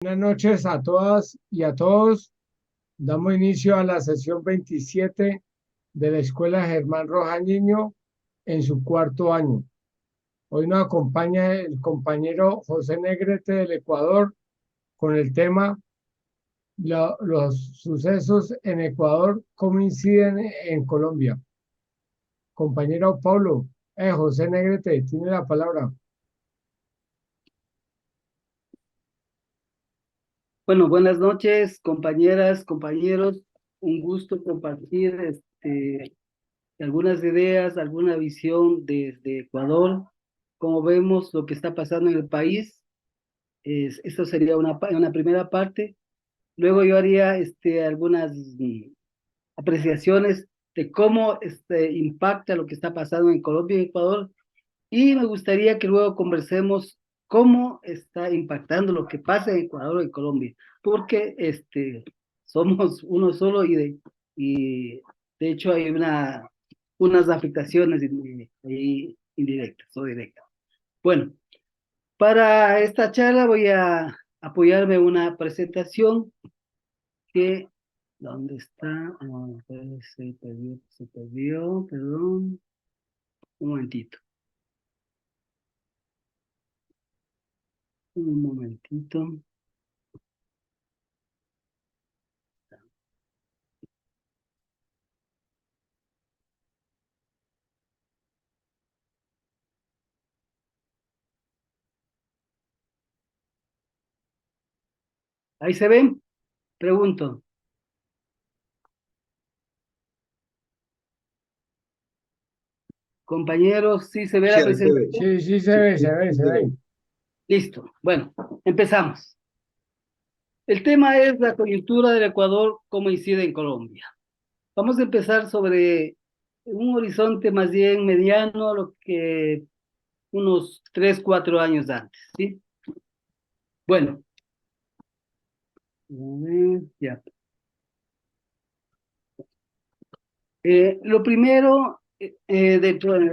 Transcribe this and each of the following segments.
Buenas noches a todas y a todos. Damos inicio a la sesión 27 de la Escuela Germán Roja Niño en su cuarto año. Hoy nos acompaña el compañero José Negrete del Ecuador con el tema los sucesos en Ecuador, cómo inciden en Colombia. Compañero Pablo, José Negrete, tiene la palabra. Bueno, buenas noches, compañeras, compañeros. Un gusto compartir algunas ideas, alguna visión desde Ecuador. Como vemos lo que está pasando en el país, esto sería una primera parte. Luego yo haría algunas apreciaciones de cómo impacta lo que está pasando en Colombia y Ecuador. Y me gustaría que luego conversemos cómo está impactando lo que pasa en Ecuador y Colombia, porque somos uno solo y de hecho hay unas afectaciones indirectas o directas. Bueno, para esta charla voy a apoyarme en una presentación que, ¿dónde está? Se perdió, perdón, un momentito, un momentito. Ahí se ven. Pregunto, compañeros, ¿sí se ve Sí, la ahí se ve. presentación? Sí, sí, se Sí, ve, sí, se ve, sí se se ve. ve. Listo. Bueno, empezamos. El tema es la coyuntura del Ecuador, cómo incide en Colombia. Vamos a empezar sobre un horizonte más bien mediano, lo que unos 3, 4 años antes, ¿sí? Bueno, a ver, ya. Lo primero,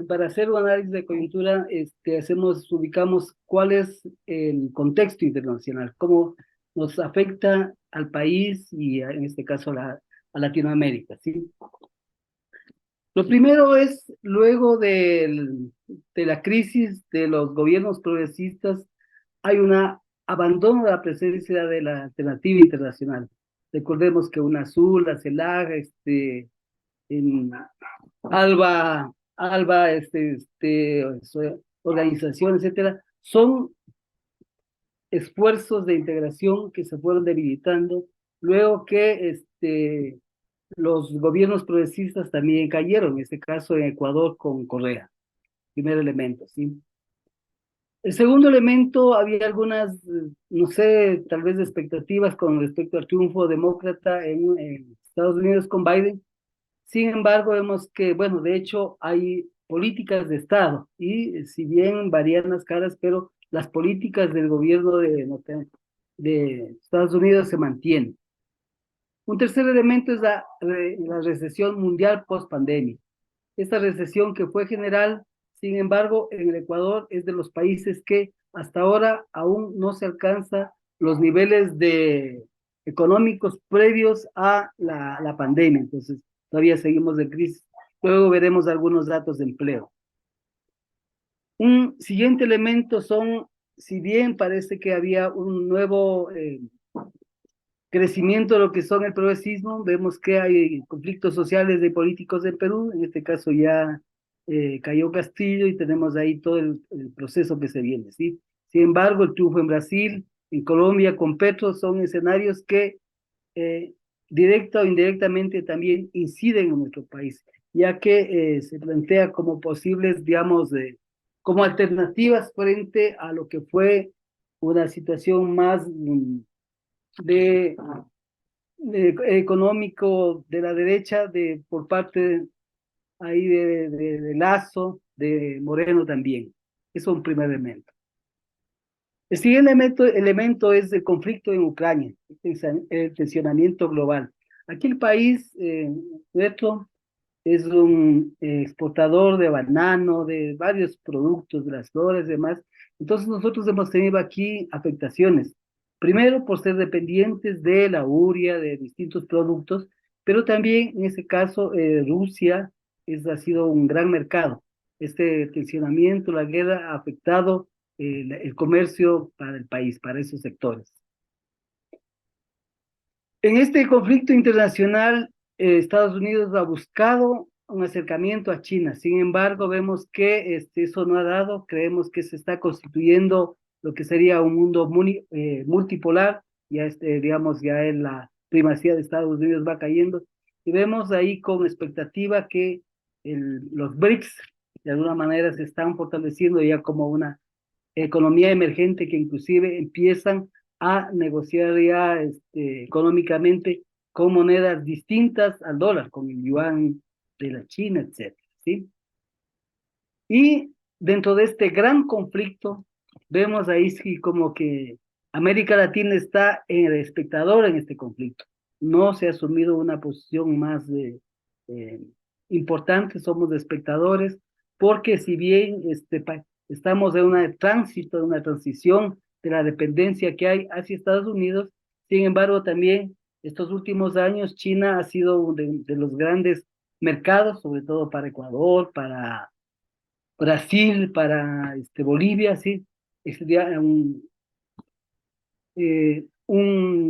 para hacer un análisis de coyuntura, ubicamos cuál es el contexto internacional, cómo nos afecta al país y en este caso a Latinoamérica, ¿sí? Lo primero es, luego de la crisis de los gobiernos progresistas, hay un abandono de la presencia de la alternativa internacional. Recordemos que UNASUR, la CELAC, en Alba, organización, etcétera, son esfuerzos de integración que se fueron debilitando luego que los gobiernos progresistas también cayeron, en este caso en Ecuador con Correa, primer elemento, ¿sí? El segundo elemento, había algunas, no sé, tal vez expectativas con respecto al triunfo demócrata en Estados Unidos con Biden. Sin embargo, vemos que, bueno, de hecho hay políticas de Estado y si bien varían las caras, pero las políticas del gobierno de Estados Unidos se mantienen. Un tercer elemento es la recesión mundial post-pandemia. Esta recesión que fue general, sin embargo, en el Ecuador es de los países que hasta ahora aún no se alcanza los niveles económicos previos a la pandemia. Entonces, todavía seguimos en crisis. Luego veremos algunos datos de empleo. Un siguiente elemento son, si bien parece que había un nuevo crecimiento de lo que son el progresismo, vemos que hay conflictos sociales de políticos en Perú, en este caso ya cayó Castillo y tenemos ahí todo el proceso que se viene, ¿sí? Sin embargo, el triunfo en Brasil, en Colombia con Petro, son escenarios que eh, directa o indirectamente también inciden en nuestro país, ya que se plantea como posibles, digamos, como alternativas frente a lo que fue una situación más de económico de la derecha por parte ahí de Lazo, de Moreno también. Eso es un primer elemento. El siguiente elemento es el conflicto en Ucrania, el tensionamiento global. Aquí el país nuestro es un exportador de banano, de varios productos, de las flores y demás. Entonces nosotros hemos tenido aquí afectaciones. Primero, por ser dependientes de la urea, de distintos productos, pero también en ese caso Rusia ha sido un gran mercado. Este tensionamiento, la guerra ha afectado el comercio para el país, para esos sectores. En este conflicto internacional, Estados Unidos ha buscado un acercamiento a China. Sin embargo, vemos que eso no ha dado. Creemos que se está constituyendo lo que sería un mundo multipolar. Ya, digamos, ya en la primacía de Estados Unidos va cayendo. Y vemos ahí con expectativa que los BRICS, de alguna manera, se están fortaleciendo ya como una economía emergente que inclusive empiezan a negociar ya económicamente con monedas distintas al dólar, con el yuan de la China, etcétera, ¿sí? Y dentro de este gran conflicto, vemos ahí sí como que América Latina está en el espectador en este conflicto. No se ha asumido una posición más eh, importante, somos espectadores, porque si bien estamos en una tránsito, en una transición de la dependencia que hay hacia Estados Unidos, sin embargo también estos últimos años China ha sido uno de los grandes mercados, sobre todo para Ecuador, para Brasil, para Bolivia, sí, sería un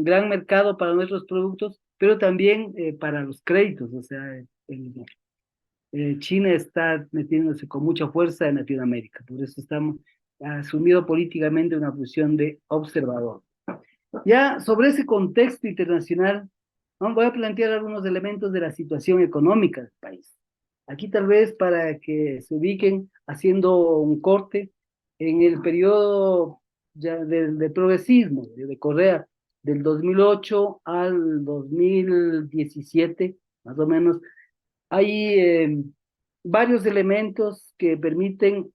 gran mercado para nuestros productos, pero también para los créditos, o sea, China está metiéndose con mucha fuerza en Latinoamérica, por eso estamos asumido políticamente una posición de observador. Ya sobre ese contexto internacional, ¿no? Voy a plantear algunos elementos de la situación económica del país. Aquí tal vez para que se ubiquen haciendo un corte en el periodo ya del progresismo de Correa, del 2008 al 2017, más o menos, hay varios elementos que permiten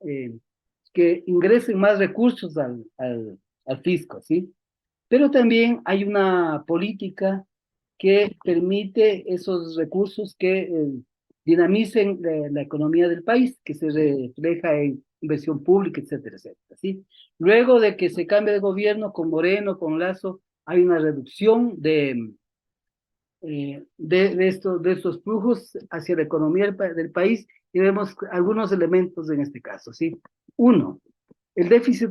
que ingresen más recursos al fisco, ¿sí? Pero también hay una política que permite esos recursos que dinamicen la economía del país, que se refleja en inversión pública, etcétera, etcétera, ¿sí? Luego de que se cambie de gobierno con Moreno, con Lazo, hay una reducción de estos flujos hacia la economía del país y vemos algunos elementos en este caso, ¿sí? Uno, el déficit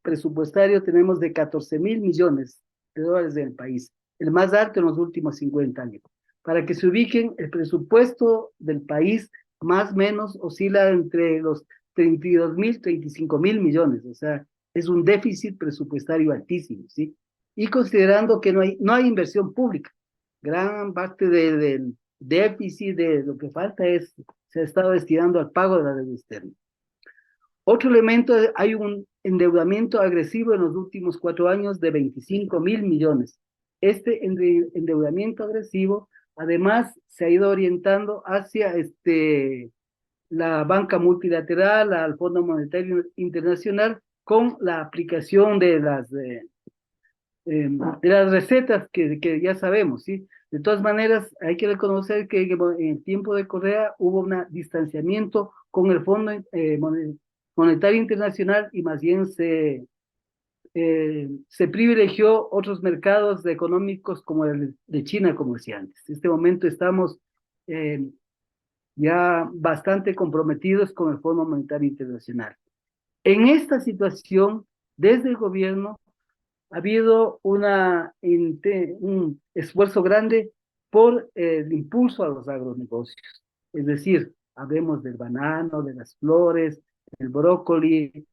presupuestario tenemos de 14.000 millones de dólares en el país, el más alto en los últimos 50 años. Para que se ubiquen, el presupuesto del país más o menos oscila entre los 32.000, 35.000 millones, o sea, es un déficit presupuestario altísimo, ¿sí? Y considerando que no hay inversión pública, gran parte del déficit, de lo que falta se ha estado destinando al pago de la deuda externa. Otro elemento, hay un endeudamiento agresivo en los últimos 4 años de 25.000 millones. Este endeudamiento agresivo, además, se ha ido orientando hacia la banca multilateral, al Fondo Monetario Internacional, con la aplicación de las recetas que ya sabemos, ¿sí? De todas maneras, hay que reconocer que en el tiempo de Correa hubo un distanciamiento con el Fondo Monetario Internacional y más bien se privilegió otros mercados económicos como el de China, como decía antes. En este momento estamos eh, ya bastante comprometidos con el Fondo Monetario Internacional. En esta situación, desde el gobierno, ha habido un esfuerzo grande por el impulso a los agronegocios. Es decir, hablemos del banano, de las flores, del brócoli,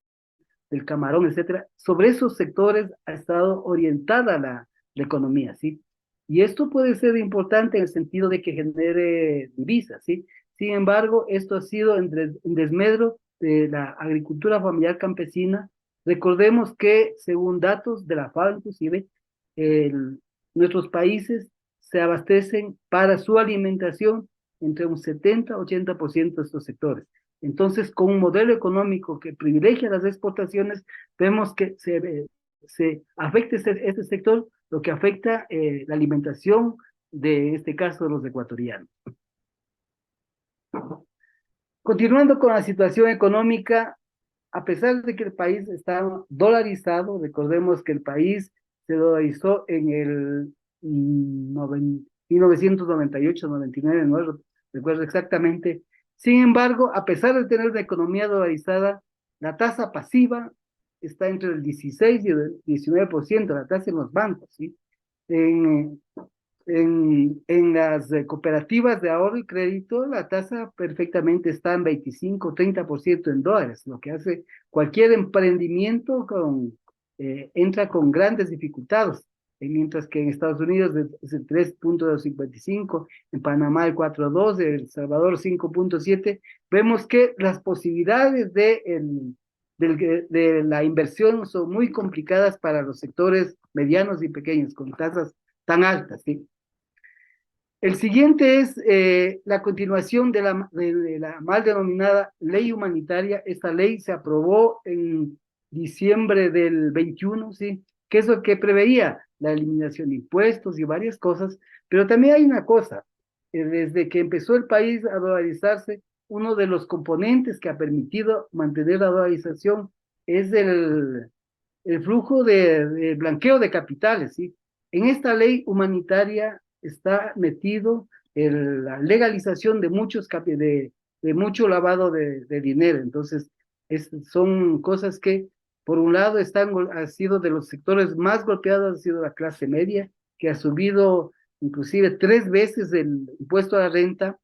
del camarón, etcétera. Sobre esos sectores ha estado orientada la economía, ¿sí? Y esto puede ser importante en el sentido de que genere divisas, ¿sí? Sin embargo, esto ha sido en desmedro de la agricultura familiar campesina. Recordemos que, según datos de la FAO, inclusive, nuestros países se abastecen para su alimentación entre un 70-80% de estos sectores. Entonces, con un modelo económico que privilegia las exportaciones, vemos que se afecta este sector, lo que afecta la alimentación de este caso de los ecuatorianos. Continuando con la situación económica, a pesar de que el país está dolarizado, recordemos que el país se dolarizó en el 1998, 99, no recuerdo exactamente. Sin embargo, a pesar de tener una economía dolarizada, la tasa pasiva está entre el 16 y el 19%, la tasa en los bancos, ¿sí? En, en las cooperativas de ahorro y crédito, la tasa perfectamente está en 25-30% en dólares, lo que hace cualquier emprendimiento entra con grandes dificultades, mientras que en Estados Unidos es el 3,55, en Panamá el 4,2, en El Salvador 5,7. Vemos que las posibilidades de la inversión son muy complicadas para los sectores medianos y pequeños, con tasas tan altas, ¿sí? El siguiente es la continuación de la mal denominada ley humanitaria. Esta ley se aprobó en diciembre del 21, ¿sí? Que es lo que preveía la eliminación de impuestos y varias cosas, pero también hay una cosa, desde que empezó el país a dolarizarse, uno de los componentes que ha permitido mantener la dolarización es el flujo de blanqueo de capitales, ¿sí? En esta ley humanitaria está metido la legalización de de mucho lavado de dinero. Entonces, son cosas que, por un lado, ha sido de los sectores más golpeados, ha sido la clase media, que ha subido inclusive 3 veces el impuesto a la renta,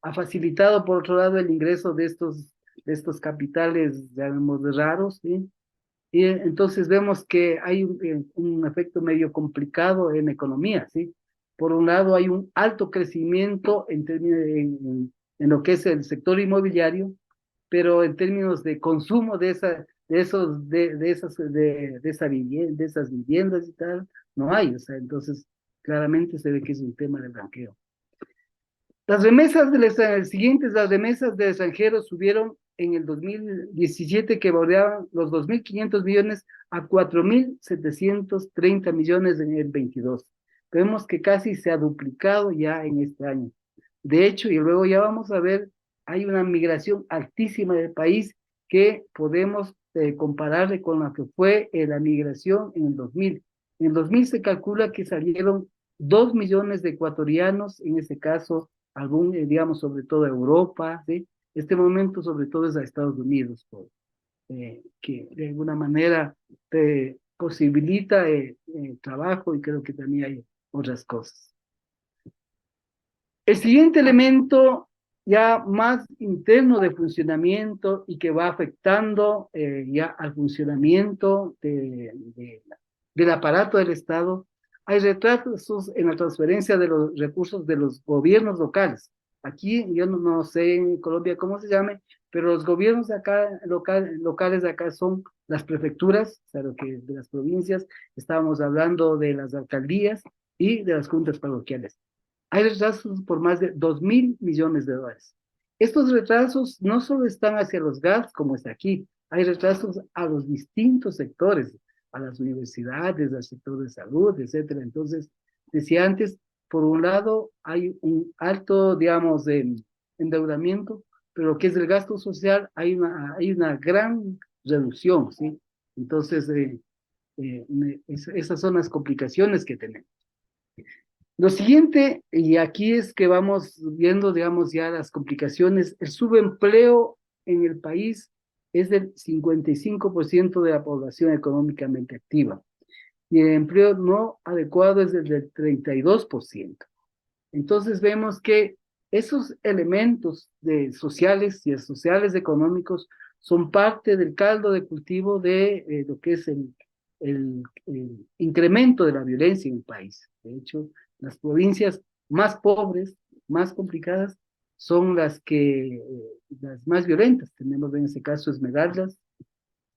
ha facilitado, por otro lado, el ingreso de estos capitales, digamos, raros, ¿sí? Y entonces vemos que hay un efecto medio complicado en economía, ¿sí? Por un lado hay un alto crecimiento en lo que es el sector inmobiliario, pero en términos de consumo de esas viviendas y tal, no hay, o sea, entonces claramente se ve que es un tema de blanqueo. Las remesas las remesas de extranjeros subieron en el 2017, que bordeaban los 2.500 millones a 4.730 millones en el 22. Vemos que casi se ha duplicado ya en este año. De hecho, y luego ya vamos a ver, hay una migración altísima del país que podemos compararle con la que fue la migración en el 2000. En el 2000 se calcula que salieron 2 millones de ecuatorianos, en este caso digamos, sobre todo a Europa, ¿sí? Este momento sobre todo es a Estados Unidos, que de alguna manera te posibilita trabajo, y creo que también hay otras cosas. El siguiente elemento ya más interno de funcionamiento y que va afectando ya al funcionamiento del aparato del Estado, hay retrasos en la transferencia de los recursos de los gobiernos locales. Aquí yo no sé en Colombia cómo se llame, pero los gobiernos de acá, locales de acá son las prefecturas, o sea, lo que de las provincias, estábamos hablando de las alcaldías y de las juntas parroquiales. Hay retrasos por más de 2.000 millones de dólares. Estos retrasos no solo están hacia los GATS, como está aquí, hay retrasos a los distintos sectores, a las universidades, al sector de salud, etcétera. Entonces, decía antes, por un lado hay un alto, digamos, de endeudamiento, pero lo que es el gasto social hay una gran reducción, ¿sí? Entonces, esas son las complicaciones que tenemos. Lo siguiente, y aquí es que vamos viendo, digamos, ya las complicaciones, el subempleo en el país es del 55% de la población económicamente activa, y el empleo no adecuado es del 32%. Entonces vemos que esos elementos sociales y sociales económicos son parte del caldo de cultivo de lo que es el incremento de la violencia en el país. De hecho, las provincias más pobres, más complicadas, son las más violentas. Tenemos en ese caso Esmeraldas,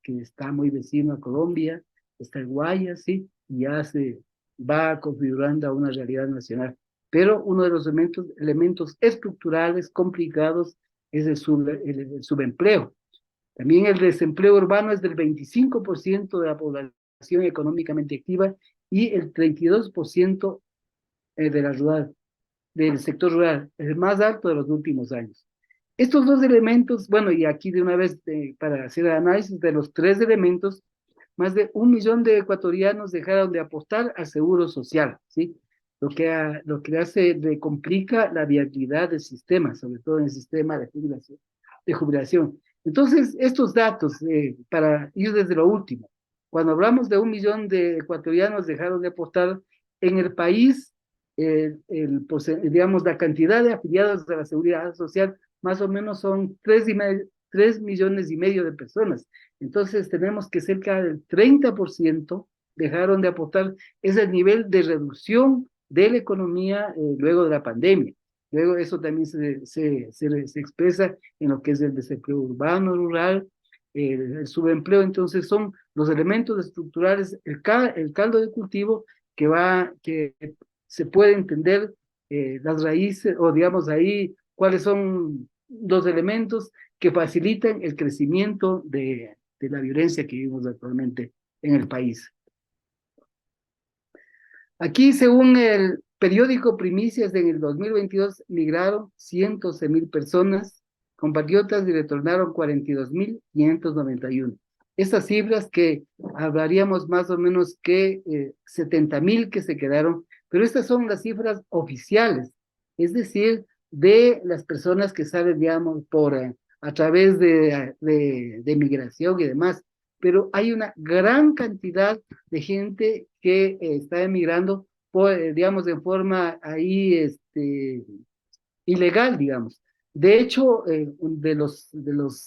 que está muy vecino a Colombia, está el Guayas, sí, y ya se va configurando a una realidad nacional. Pero uno de los elementos estructurales complicados es el subempleo. También el desempleo urbano es del 25% de la población económicamente activa y el 32% de la rural, del sector rural, el más alto de los últimos años. Estos dos elementos, bueno, y aquí de una vez para hacer el análisis de los tres elementos, más de 1 millón de ecuatorianos dejaron de apostar al seguro social, ¿sí? Lo que hace, le complica la viabilidad del sistema, sobre todo en el sistema de jubilación. De jubilación. Entonces, estos datos, para ir desde lo último, cuando hablamos de 1 millón de ecuatorianos dejaron de apostar en el país, digamos, la cantidad de afiliados de la seguridad social, más o menos son 3,5 millones de personas. Entonces tenemos que cerca del 30% dejaron de aportar ese nivel de reducción de la economía luego de la pandemia. Luego eso también se expresa en lo que es el desempleo urbano, rural, el subempleo. Entonces son los elementos estructurales, el caldo de cultivo que se puede entender las raíces, o digamos ahí, cuáles son los elementos que facilitan el crecimiento de la violencia que vivimos actualmente en el país. Aquí, según el periódico Primicias, en el 2022 migraron 111,000 personas, compatriotas, y retornaron 42,591. Estas cifras que hablaríamos más o menos que 70,000 que se quedaron, pero estas son las cifras oficiales, es decir, de las personas que salen, digamos, a través de migración y demás. Pero hay una gran cantidad de gente que está emigrando, digamos, en forma ahí ilegal, digamos. De hecho, de los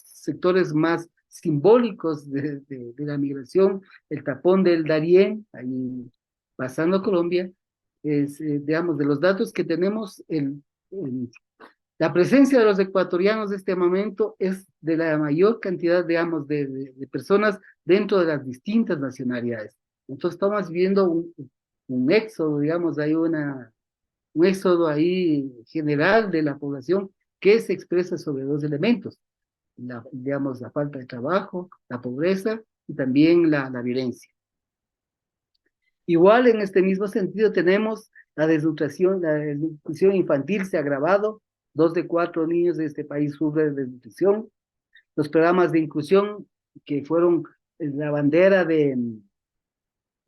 sectores más simbólicos de la migración, el tapón del Darién, ahí pasando Colombia, digamos, de los datos que tenemos, la presencia de los ecuatorianos de este momento es de la mayor cantidad, digamos, de personas dentro de las distintas nacionalidades. Entonces estamos viendo un éxodo, digamos, un éxodo ahí general de la población que se expresa sobre dos elementos, digamos, la falta de trabajo, la pobreza y también la violencia. Igual en este mismo sentido tenemos la desnutrición infantil se ha agravado, 2 de 4 niños de este país sufren de desnutrición. Los programas de inclusión que fueron la bandera de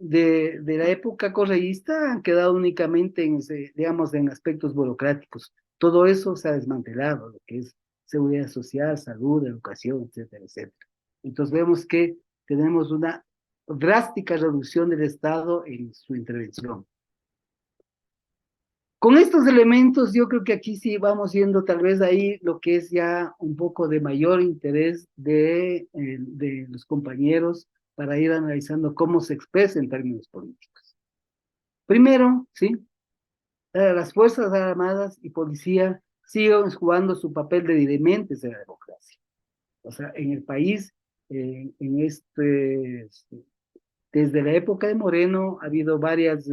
la época correísta han quedado únicamente digamos, en aspectos burocráticos. Todo eso se ha desmantelado, lo que es seguridad social, salud, educación, etcétera, etcétera. Entonces vemos que tenemos una drástica reducción del Estado en su intervención. Con estos elementos, yo creo que aquí sí vamos viendo tal vez ahí lo que es ya un poco de mayor interés de los compañeros para ir analizando cómo se expresa en términos políticos. Primero, ¿sí? Las Fuerzas Armadas y Policía siguen jugando su papel de dirigentes de la democracia. O sea, en el país, desde la época de Moreno, ha habido varias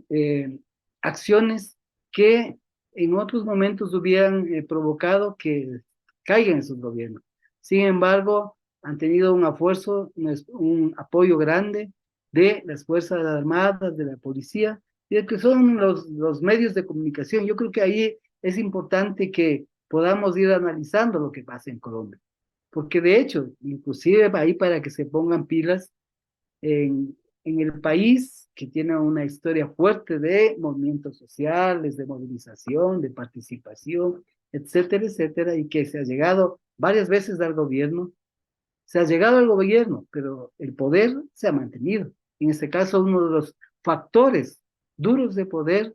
eh, acciones que en otros momentos hubieran provocado que caigan esos gobiernos. Sin embargo, han tenido un esfuerzo, un apoyo grande de las Fuerzas Armadas, de la policía, y de que son los medios de comunicación. Yo creo que ahí es importante que podamos ir analizando lo que pasa en Colombia, porque de hecho, inclusive ahí para que se pongan pilas, en el país que tiene una historia fuerte de movimientos sociales, de movilización, de participación, etcétera, etcétera, y que se ha llegado varias veces al gobierno, se ha llegado al gobierno, pero el poder se ha mantenido. En este caso, uno de los factores duros de poder,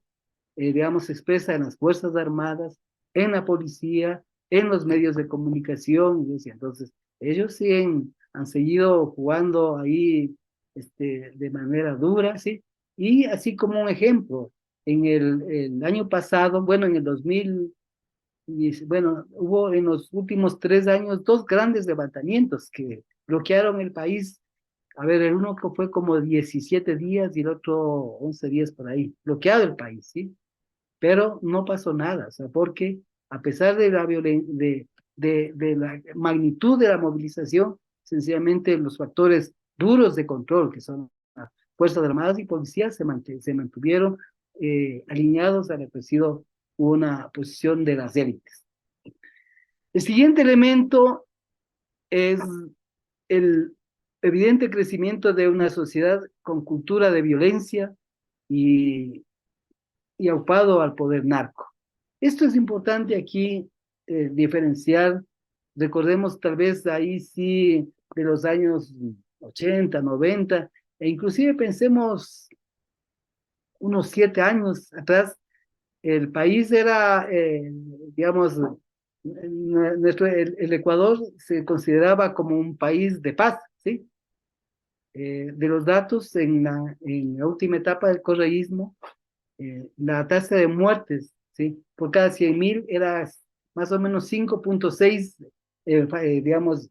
digamos, se expresa en las Fuerzas Armadas, en la policía, en los medios de comunicación. Entonces, ellos sí han seguido jugando ahí de manera dura, ¿sí? Y así como un ejemplo, en el año pasado, bueno, en el 2000, bueno, hubo en los últimos 3 años dos grandes levantamientos que bloquearon el país. A ver, el uno que fue como 17 días y el otro 11 días por ahí, bloqueado el país, ¿sí? Pero no pasó nada, o sea, porque a pesar de de la magnitud de la movilización, sencillamente los factores duros de control, que son las Fuerzas Armadas y Policías, se mantuvieron alineados a lo que ha sido una posición de las élites. El siguiente elemento es el evidente crecimiento de una sociedad con cultura de violencia y, y aupado al poder narco. Esto es importante aquí diferenciar. Recordemos tal vez ahí sí de los años 80, 90, e inclusive pensemos unos 7 años atrás, el país era, digamos, el Ecuador se consideraba como un país de paz, ¿sí? De los datos en la última etapa del correísmo, la tasa de muertes, ¿sí? Por cada 100.000 era más o menos 5.6, digamos,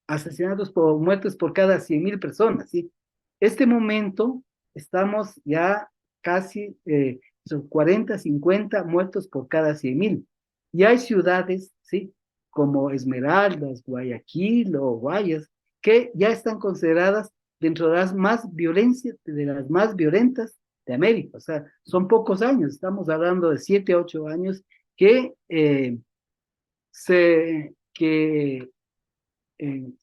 asesinatos por muertes por cada 100.000 personas, ¿sí? Este momento estamos ya casi son 40, 50 muertos por cada 100.000. Y hay ciudades, ¿sí? Como Esmeraldas, Guayaquil o Guayas, que ya están consideradas dentro de las más violentas de América. O sea, son pocos años, estamos hablando de 7, 8 años que, que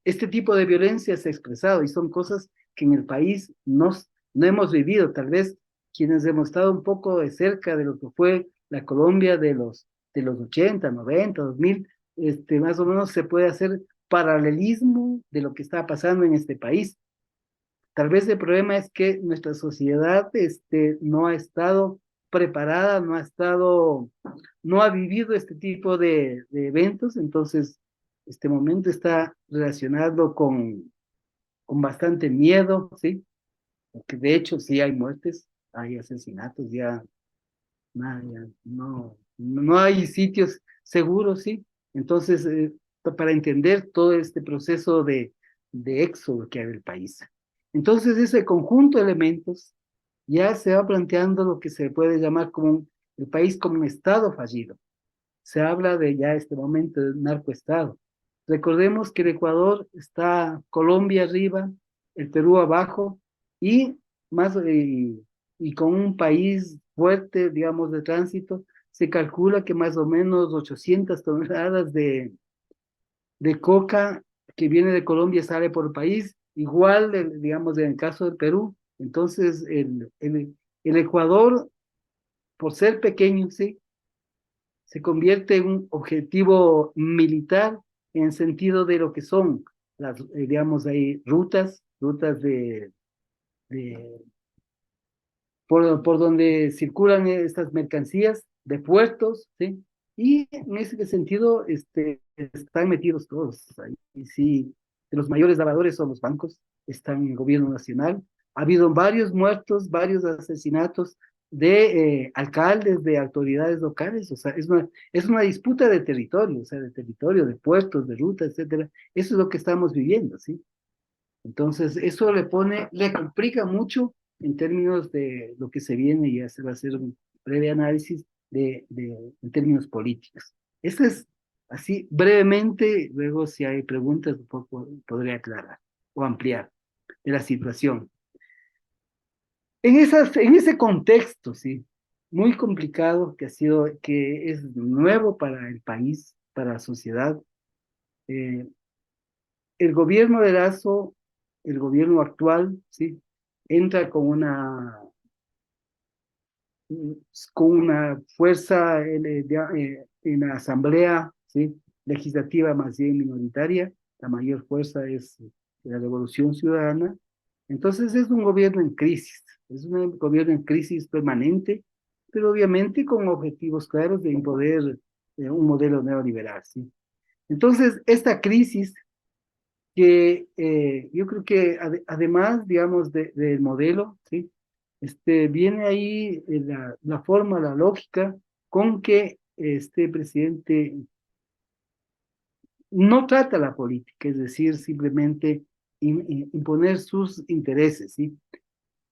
este tipo de violencia se ha expresado y son cosas que en el país no hemos vivido. Tal vez quienes hemos estado un poco de cerca de lo que fue la Colombia de los 80, 90, 2000, más o menos se puede hacer paralelismo de lo que está pasando en este país. Tal vez el problema es que nuestra sociedad no ha estado preparada, no ha vivido este tipo de eventos, entonces este momento está relacionado con bastante miedo, ¿sí? Porque de hecho sí hay muertes, hay asesinatos, ya, ya no hay sitios seguros, ¿sí? Entonces, para entender todo este proceso de éxodo que hay del país. Entonces, ese conjunto de elementos ya se va planteando lo que se puede llamar como el país como un estado fallido. Se habla de ya este momento de narcoestado. Recordemos que el Ecuador está Colombia arriba, el Perú abajo y más y con un país fuerte, digamos, de tránsito, se calcula que más o menos 800 toneladas de coca que viene de Colombia sale por país, igual, digamos, en el caso del Perú. Entonces, el Ecuador, por ser pequeño, sí, se convierte en un objetivo militar en el sentido de lo que son las, digamos, hay rutas de por donde circulan estas mercancías, de puertos, ¿sí? Y en ese sentido están metidos todos. Ahí sí, de los mayores lavadores son los bancos, están en el gobierno nacional. Ha habido varios muertos, varios asesinatos de alcaldes, de autoridades locales, o sea, es una disputa de territorio, o sea, de territorio, de puertos, de rutas, etcétera. Eso es lo que estamos viviendo, ¿sí? Entonces, eso le complica mucho en términos de lo que se viene y se va a hacer un breve análisis en términos políticos. Esto es así brevemente, luego si hay preguntas un poco podré aclarar o ampliar de la situación. En ese contexto, sí, muy complicado que es nuevo para el país, para la sociedad, eh, el gobierno de Lazo, el gobierno actual, ¿sí? Entra con una fuerza en la asamblea, ¿sí? Legislativa más bien minoritaria, la mayor fuerza es la Revolución Ciudadana. Entonces es un gobierno en crisis, es un gobierno en crisis permanente, pero obviamente con objetivos claros de imponer un modelo neoliberal, ¿sí? Entonces, esta crisis que yo creo que además, digamos, del modelo, ¿sí? Viene ahí la forma, la lógica con que este presidente no trata la política, es decir, simplemente imponer sus intereses, ¿sí?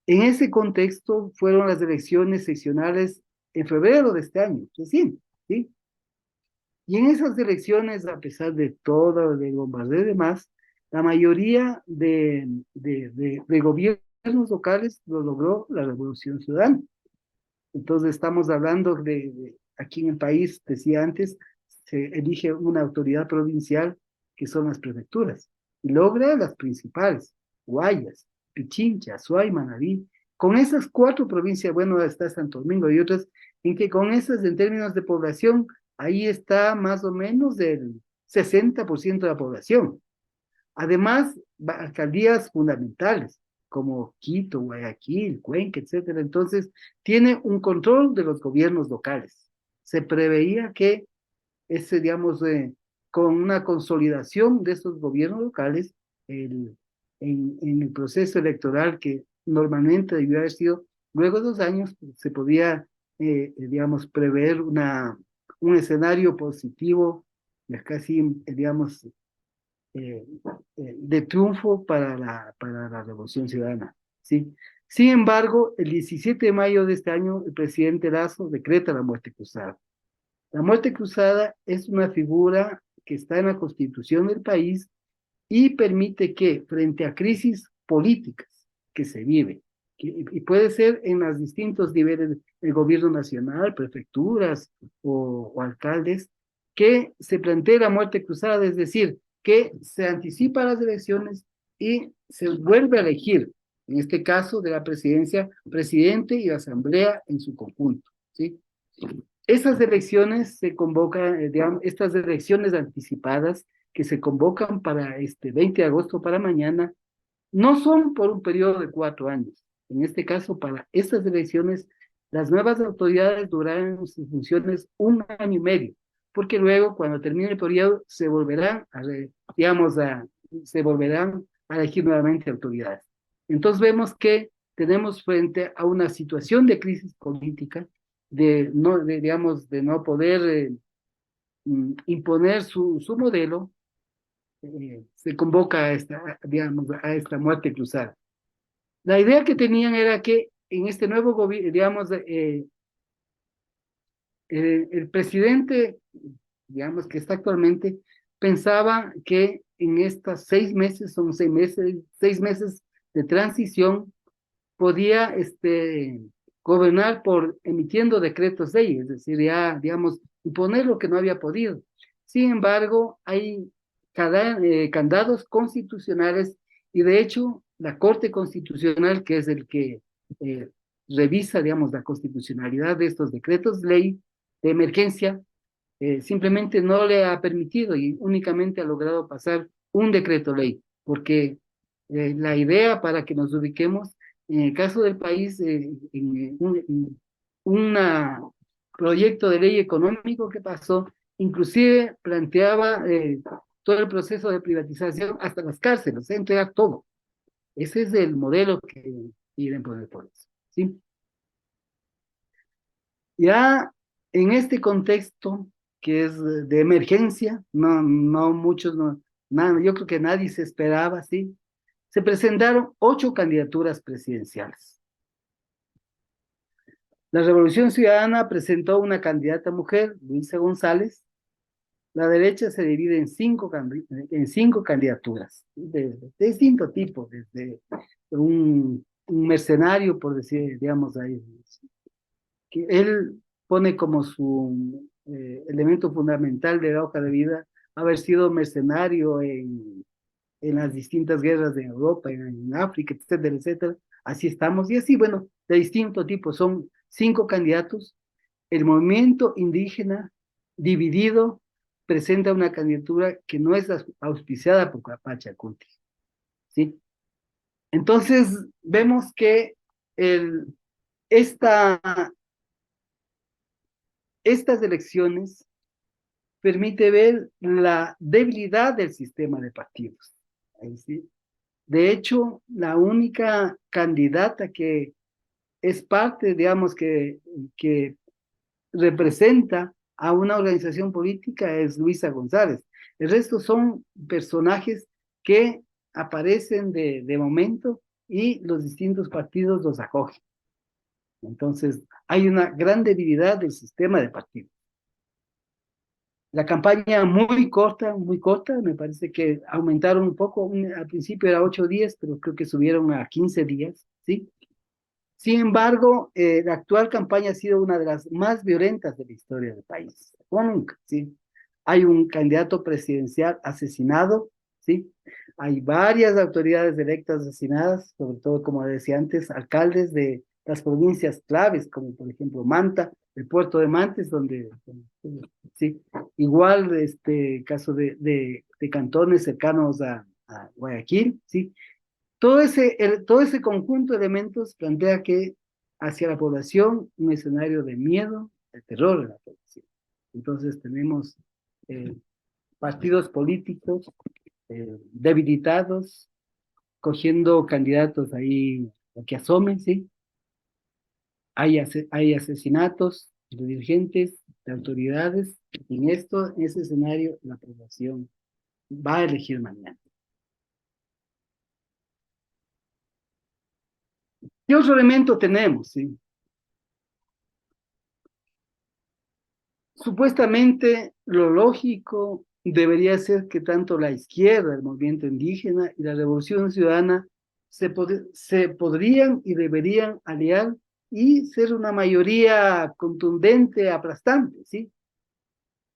En ese contexto fueron las elecciones seccionales en febrero de este año, recién, ¿sí? Y en esas elecciones, a pesar de todo el bombardeo y demás, la mayoría de gobiernos locales lo logró la Revolución Ciudadana. Entonces estamos hablando aquí en el país, decía antes, se elige una autoridad provincial, que son las prefecturas, y logra las principales, Guayas, Pichincha, Azuay, Manabí. Con esas cuatro provincias, bueno, está Santo Domingo y otras, en que con esas, en términos de población, ahí está más o menos del 60% de la población. Además, alcaldías fundamentales, como Quito, Guayaquil, Cuenca, etcétera. Entonces, tiene un control de los gobiernos locales. Se preveía que ese, digamos, con una consolidación de estos gobiernos locales, el, en el proceso electoral que normalmente debió haber sido luego de 2 años, se podía, digamos, prever un escenario positivo, casi, digamos, de triunfo para la Revolución Ciudadana, ¿sí? Sin embargo, el 17 de mayo de este año, el presidente Lazo decreta la muerte cruzada. La muerte cruzada es una figura que está en la constitución del país y permite que, frente a crisis políticas que se vive, y puede ser en los distintos niveles del gobierno nacional, prefecturas o alcaldes, que se plantee la muerte cruzada, es decir, que se anticipa las elecciones y se vuelve a elegir, en este caso de la presidencia, presidente y asamblea en su conjunto, ¿sí? Estas elecciones se convocan, digamos, estas elecciones anticipadas que se convocan para este 20 de agosto, para mañana, no son por un periodo de 4 años. En este caso, para estas elecciones, las nuevas autoridades durarán sus funciones 1 año y medio, porque luego, cuando termine el periodo, digamos, se volverán a elegir nuevamente autoridades. Entonces vemos que tenemos frente a una situación de crisis política, digamos, de no poder imponer su modelo. Se convoca digamos, a esta muerte cruzada. La idea que tenían era que en este nuevo gobierno, digamos, el presidente, digamos, que está actualmente, pensaba que en estas 6 meses, son 6 meses, 6 meses de transición, podía gobernar por emitiendo decretos ley, es decir, ya, digamos, imponer lo que no había podido. Sin embargo, hay candados constitucionales y de hecho la Corte Constitucional, que es el que eh, revisa, digamos, la constitucionalidad de estos decretos ley de emergencia, simplemente no le ha permitido y únicamente ha logrado pasar un decreto ley, porque la idea, para que nos ubiquemos, en el caso del país, en un proyecto de ley económico que pasó, inclusive planteaba todo el proceso de privatización hasta las cárceles, entregar todo. Ese es el modelo que quieren poner por eso, ¿sí? Ya en este contexto, que es de emergencia, no muchos, nada, yo creo que nadie se esperaba, ¿sí? Se presentaron 8 candidaturas presidenciales. La Revolución Ciudadana presentó una candidata mujer, Luisa González. La derecha se divide en cinco candidaturas de distinto tipo, desde un mercenario, por decir, digamos, ahí, que él pone como su elemento fundamental de la hoja de vida haber sido mercenario en las distintas guerras de Europa, en África, etcétera, etcétera. Así estamos, y así, bueno, de distinto tipo. Son 5 candidatos. El movimiento indígena dividido presenta una candidatura que no es auspiciada por Pachacuti, ¿sí? Entonces, vemos que el, esta, estas elecciones permite ver la debilidad del sistema de partidos. ¿Sí? De hecho, la única candidata que es parte, digamos, que representa a una organización política es Luisa González. El resto son personajes que aparecen de momento y los distintos partidos los acogen. Entonces, hay una gran debilidad del sistema de partidos. La campaña muy corta, me parece que aumentaron un poco, al principio era 8 días, pero creo que subieron a 15 días, ¿sí? Sin embargo, la actual campaña ha sido una de las más violentas de la historia del país, o nunca, ¿sí? hay un candidato presidencial asesinado, ¿sí? Hay varias autoridades electas asesinadas, sobre todo, como decía antes, alcaldes de las provincias claves, como por ejemplo Manta, el puerto de Mantes, sí, igual caso de cantones cercanos a Guayaquil, ¿sí? Todo ese conjunto de elementos plantea que hacia la población un escenario de miedo, de terror en la población. Entonces tenemos eh, partidos políticos debilitados, cogiendo candidatos ahí que asomen, ¿sí? Hay asesinatos de dirigentes, de autoridades, y en ese escenario, la población va a elegir mañana. ¿Qué otro elemento tenemos? ¿Sí? Supuestamente, lo lógico debería ser que tanto la izquierda, el movimiento indígena y la revolución ciudadana se podrían y deberían aliar y ser una mayoría contundente, aplastante, ¿sí?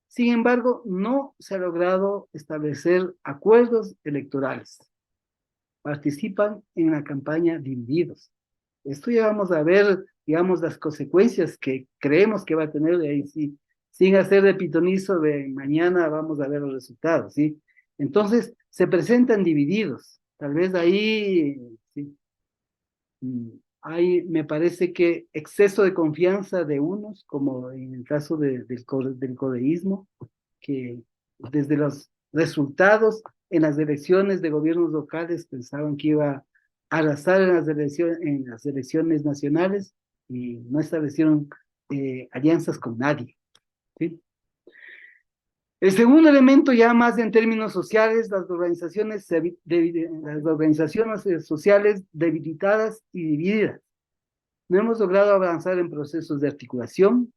Sin embargo, no se ha logrado establecer acuerdos electorales. Participan en la campaña divididos. Esto ya vamos a ver, digamos, las consecuencias que creemos que va a tener de ahí, sí, sin hacer de pitonizo de mañana vamos a ver los resultados, ¿sí? Entonces, se presentan divididos. Tal vez ahí, sí, hay, me parece que exceso de confianza de unos, como en el caso del codeísmo, que desde los resultados en las elecciones de gobiernos locales pensaban que iba a arrasar en las elecciones nacionales y no establecieron alianzas con nadie, ¿sí? El segundo elemento, ya más en términos sociales, las organizaciones sociales debilitadas y divididas. No hemos logrado avanzar en procesos de articulación,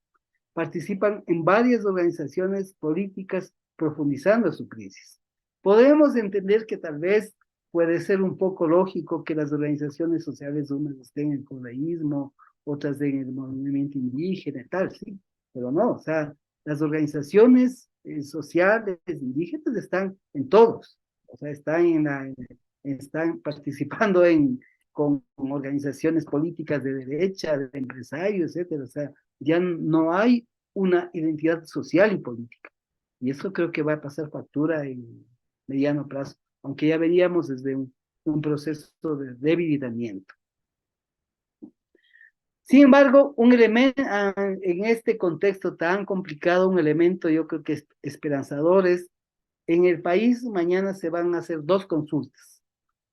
participan en varias organizaciones políticas profundizando su crisis. Podemos entender que tal vez puede ser un poco lógico que las organizaciones sociales, unas estén en el correísmo, otras en el movimiento indígena y tal, sí, pero no, o sea, las organizaciones sociales indígenas están en todos, o sea, están participando con organizaciones políticas de derecha, de empresarios, etcétera, o sea, ya no hay una identidad social y política. Y eso creo que va a pasar factura en mediano plazo, aunque ya veríamos desde un proceso de debilitamiento. Sin embargo, un elemento en este contexto tan complicado, un elemento yo creo que es esperanzador es, en el país mañana se van a hacer dos consultas.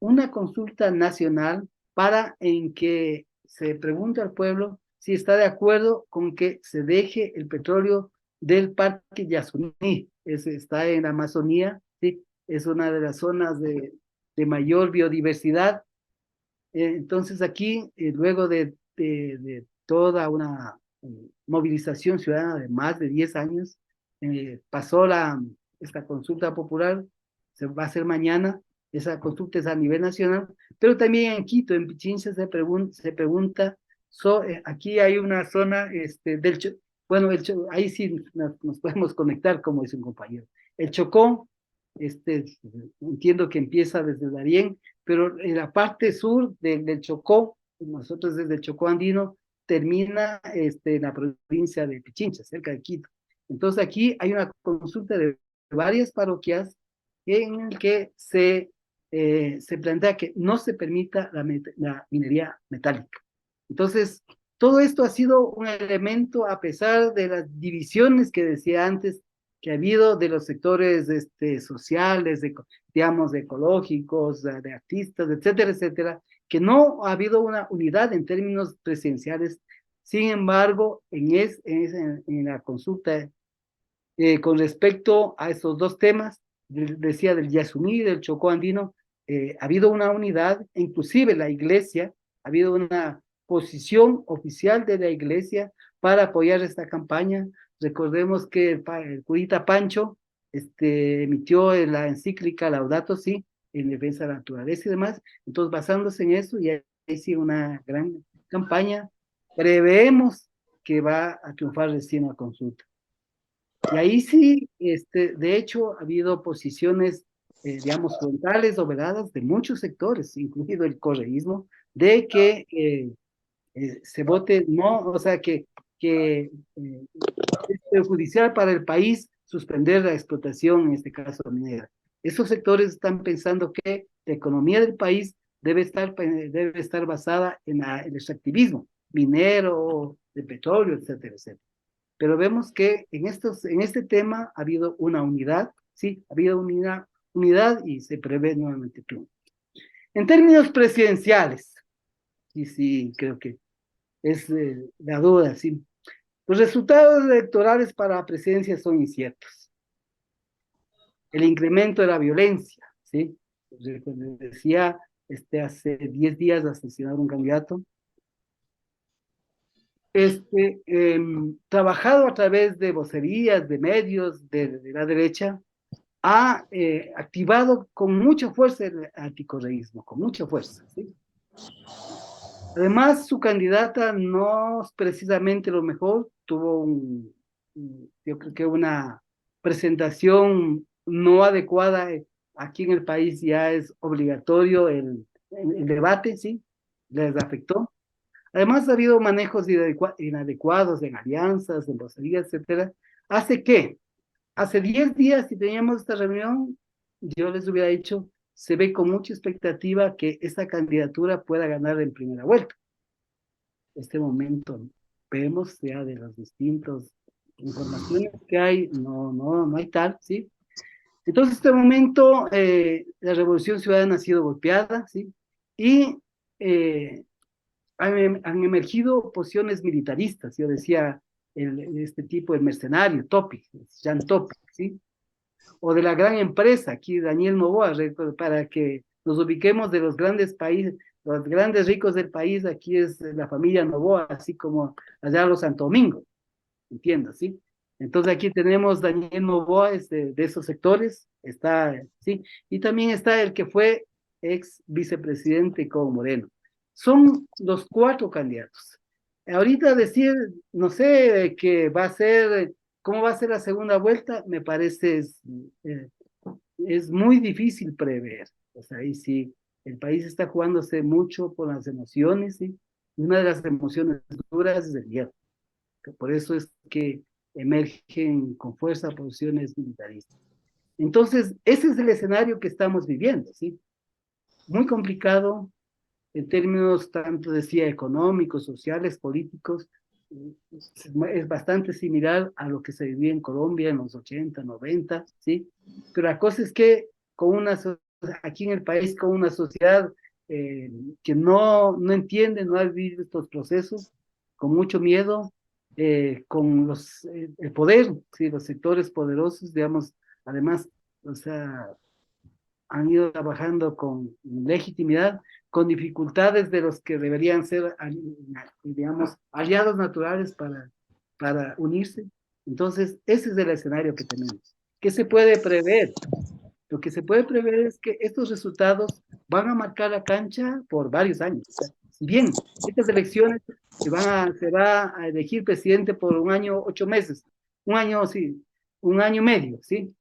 Una consulta nacional para en que se pregunte al pueblo si está de acuerdo con que se deje el petróleo del Parque Yasuní. Ese está en la Amazonía, ¿sí? Es una de las zonas de mayor biodiversidad. Entonces aquí, luego de toda una movilización ciudadana de más de 10 años, pasó esta consulta popular, se va a hacer mañana, esa consulta es a nivel nacional, pero también en Quito, en Pichincha, se pregunta, aquí hay una zona bueno, ahí sí nos podemos conectar, como dice un compañero. El Chocó, entiendo que empieza desde Darién, pero en la parte sur del Chocó, nosotros desde el Chocó andino, termina en la provincia de Pichincha, cerca de Quito. Entonces aquí hay una consulta de varias parroquias en el que se plantea que no se permita la minería metálica. Entonces, todo esto ha sido un elemento, a pesar de las divisiones que decía antes, que ha habido de los sectores sociales, digamos, ecológicos, de artistas, etcétera, etcétera, que no ha habido una unidad en términos presenciales. Sin embargo, en la consulta con respecto a estos dos temas, decía del Yasuní y del Chocó andino, ha habido una unidad, inclusive la iglesia, ha habido una posición oficial de la iglesia para apoyar esta campaña. Recordemos que el curita Pancho emitió la encíclica Laudato Si en defensa de la naturaleza y demás. Entonces, basándose en eso, y ahí sí una gran campaña, preveemos que va a triunfar recién la consulta. Y ahí sí, de hecho, ha habido posiciones, digamos, frontales o veladas de muchos sectores, incluido el correísmo, de que se vote no, o sea, que es perjudicial para el país suspender la explotación, en este caso minera. Esos sectores están pensando que la economía del país debe estar basada en el extractivismo minero, de petróleo, etcétera, etcétera. Pero vemos que en este tema ha habido una unidad, sí, ha habido unidad y se prevé nuevamente triunfo. En términos presidenciales, y sí, creo que es la duda, sí. Los resultados electorales para la presidencia son inciertos. El incremento de la violencia, ¿sí? Decía, hace 10 días asesinaron a un candidato. Trabajado a través de vocerías, de medios de la derecha, ha activado con mucha fuerza el anticorreísmo, con mucha fuerza, ¿sí? Además, su candidata no es precisamente lo mejor, tuvo yo creo que una presentación no adecuada. Aquí en el país ya es obligatorio el debate, ¿sí? Les afectó. Además, ha habido manejos inadecuados en alianzas, en vocerías, etcétera. Hace que, hace 10 días, si teníamos esta reunión, yo les hubiera dicho, se ve con mucha expectativa que esta candidatura pueda ganar en primera vuelta. Este momento vemos ya de las distintas informaciones que hay, no hay tal, ¿sí? Entonces, este momento, la Revolución Ciudadana ha sido golpeada, ¿sí? Y han emergido posiciones militaristas, yo decía, este tipo, el mercenario, Topic, Jean Topic, ¿sí? O de la gran empresa, aquí Daniel Noboa, para que nos ubiquemos de los grandes países, los grandes ricos del país, aquí es la familia Noboa, así como allá los Santo Domingo, entiendo, ¿sí? Entonces aquí tenemos Daniel Noboa, de esos sectores, está, ¿sí? Y también está el que fue ex vicepresidente con Moreno. Son los 4 candidatos. Ahorita decir, no sé, que va a ser, cómo va a ser la segunda vuelta, me parece eh, es muy difícil prever. O sea, ahí sí, el país está jugándose mucho por las emociones, ¿sí? Una de las emociones duras es el miedo, que por eso es que emergen con fuerza posiciones militaristas. Entonces, ese es el escenario que estamos viviendo, ¿sí? Muy complicado en términos tanto, decía, económicos, sociales, políticos. Es bastante similar a lo que se vivía en Colombia en los 80, 90, ¿sí? Pero la cosa es que aquí en el país, con una sociedad que no entiende, no ha vivido estos procesos, con mucho miedo, con el poder, ¿sí? Los sectores poderosos, digamos, además, o sea, han ido trabajando con legitimidad, con dificultades de los que deberían ser, digamos, aliados naturales para unirse. Entonces, ese es el escenario que tenemos. ¿Qué se puede prever? Lo que se puede prever es que estos resultados van a marcar la cancha por varios años. O sea, si bien estas elecciones se va a elegir presidente por 1 año, 8 meses, 1 año, sí, 1 año y medio, ¿sí?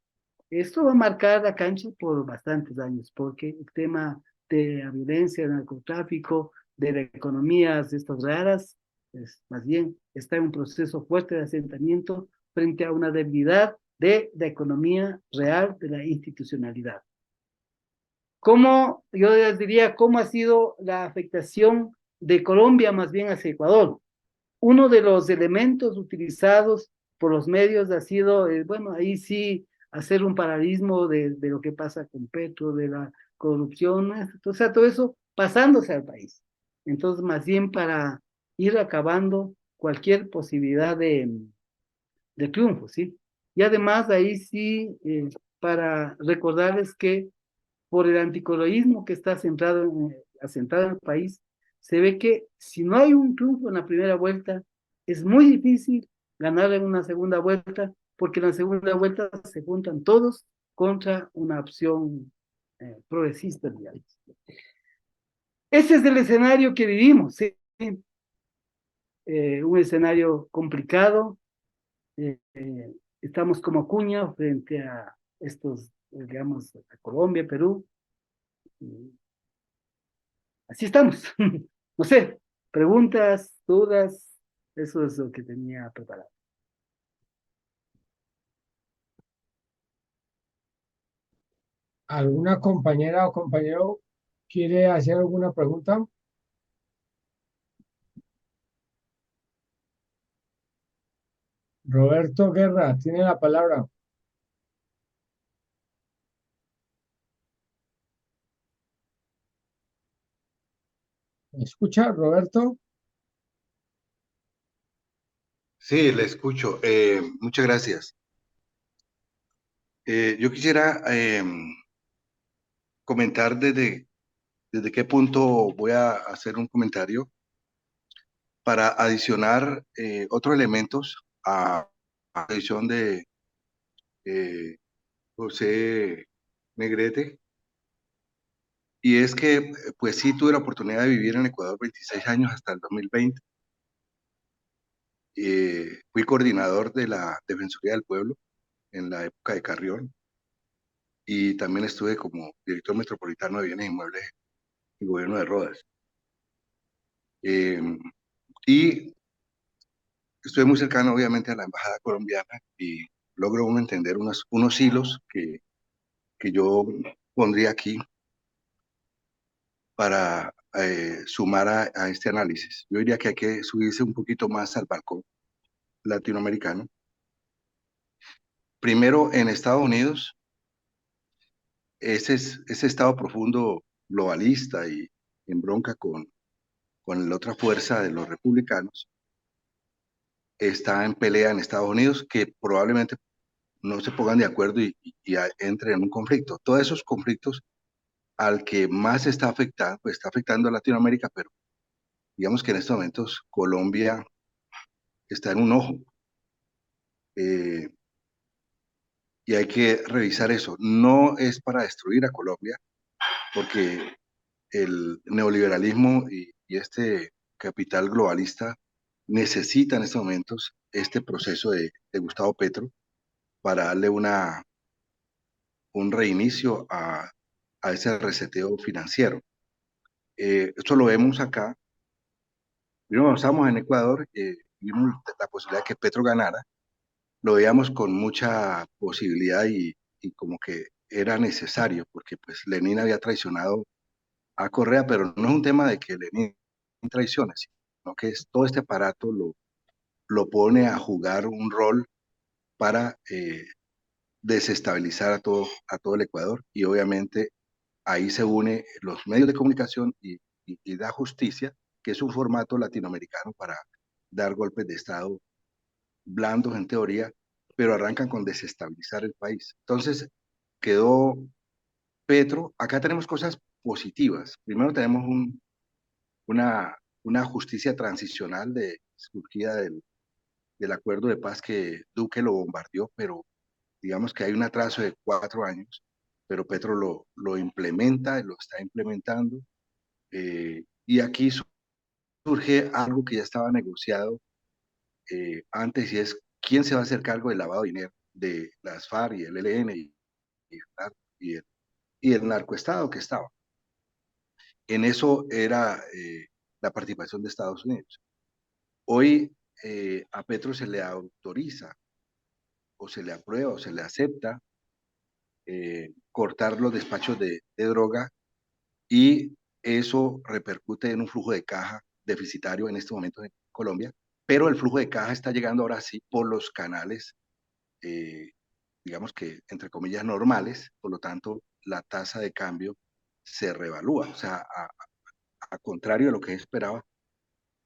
Esto va a marcar la cancha por bastantes años, porque el tema de la violencia, del narcotráfico, de las economías estas raras, más bien está en un proceso fuerte de asentamiento frente a una debilidad de la economía real, de la institucionalidad. ¿Cómo, yo les diría, cómo ha sido la afectación de Colombia más bien hacia Ecuador? Uno de los elementos utilizados por los medios ha sido, bueno, ahí sí, hacer un paralelismo de lo que pasa con Petro, de la corrupción, o sea, todo eso pasándose al país. Entonces, más bien para ir acabando cualquier posibilidad de triunfo, ¿sí? Y además, ahí sí, para recordarles que por el anticorreísmo que está asentado en el país, se ve que si no hay un triunfo en la primera vuelta, es muy difícil ganar en una segunda vuelta, porque en la segunda vuelta se juntan todos contra una opción progresista, digamos. Ese es el escenario que vivimos, ¿sí? Un escenario complicado, estamos como cuña frente a estos, digamos, a Colombia, Perú. Y así estamos. No sé, preguntas, dudas, eso es lo que tenía preparado. ¿Alguna compañera o compañero quiere hacer alguna pregunta? Roberto Guerra, tiene la palabra. ¿Me escucha, Roberto? Sí, le escucho. Muchas gracias. Yo quisiera comentar desde qué punto voy a hacer un comentario para adicionar otros elementos a la edición de José Negrete. Y es que, pues sí, tuve la oportunidad de vivir en Ecuador 26 años hasta el 2020. Fui coordinador de la Defensoría del Pueblo en la época de Carrión y también estuve como director metropolitano de bienes inmuebles y gobierno de Rodas. Eh, y estoy muy cercano, obviamente, a la embajada colombiana y logro uno entender unos hilos que yo pondría aquí para sumar a este análisis. Yo diría que hay que subirse un poquito más al balcón latinoamericano. Primero, en Estados Unidos, ese estado profundo globalista y en bronca con la otra fuerza de los republicanos está en pelea en Estados Unidos, que probablemente no se pongan de acuerdo y entren en un conflicto. Todos esos conflictos al que más está afectando, pues está afectando a Latinoamérica, pero digamos que en estos momentos Colombia está en un ojo eh, y hay que revisar eso. No es para destruir a Colombia, porque el neoliberalismo y este capital globalista necesita en estos momentos este proceso de Gustavo Petro para darle un reinicio a ese reseteo financiero. Esto lo vemos acá. Primero, cuando estábamos en Ecuador, vimos la posibilidad de que Petro ganara. Lo veíamos con mucha posibilidad y como que era necesario, porque pues Lenin había traicionado a Correa, pero no es un tema de que Lenin traicione, sino que todo este aparato lo pone a jugar un rol para desestabilizar a todo el Ecuador y obviamente ahí se une los medios de comunicación y la justicia, que es un formato latinoamericano para dar golpes de Estado blandos en teoría, pero arrancan con desestabilizar el país. Entonces quedó Petro. Acá tenemos cosas positivas. Primero tenemos una justicia transicional surgida del acuerdo de paz que Duque lo bombardeó, pero digamos que hay un atraso de 4 años, pero Petro lo implementa, lo está implementando. Y aquí surge algo que ya estaba negociado antes y es quién se va a hacer cargo del lavado de dinero de las FARC y el ELN y el, y el narcoestado que estaba. En eso era la participación de Estados Unidos. Hoy a Petro se le autoriza o se le aprueba o se le acepta cortar los despachos de droga y eso repercute en un flujo de caja deficitario en este momento en Colombia, pero el flujo de caja está llegando ahora sí por los canales, eh, digamos que entre comillas normales, por lo tanto la tasa de cambio se revalúa, o sea, a contrario de lo que esperaba,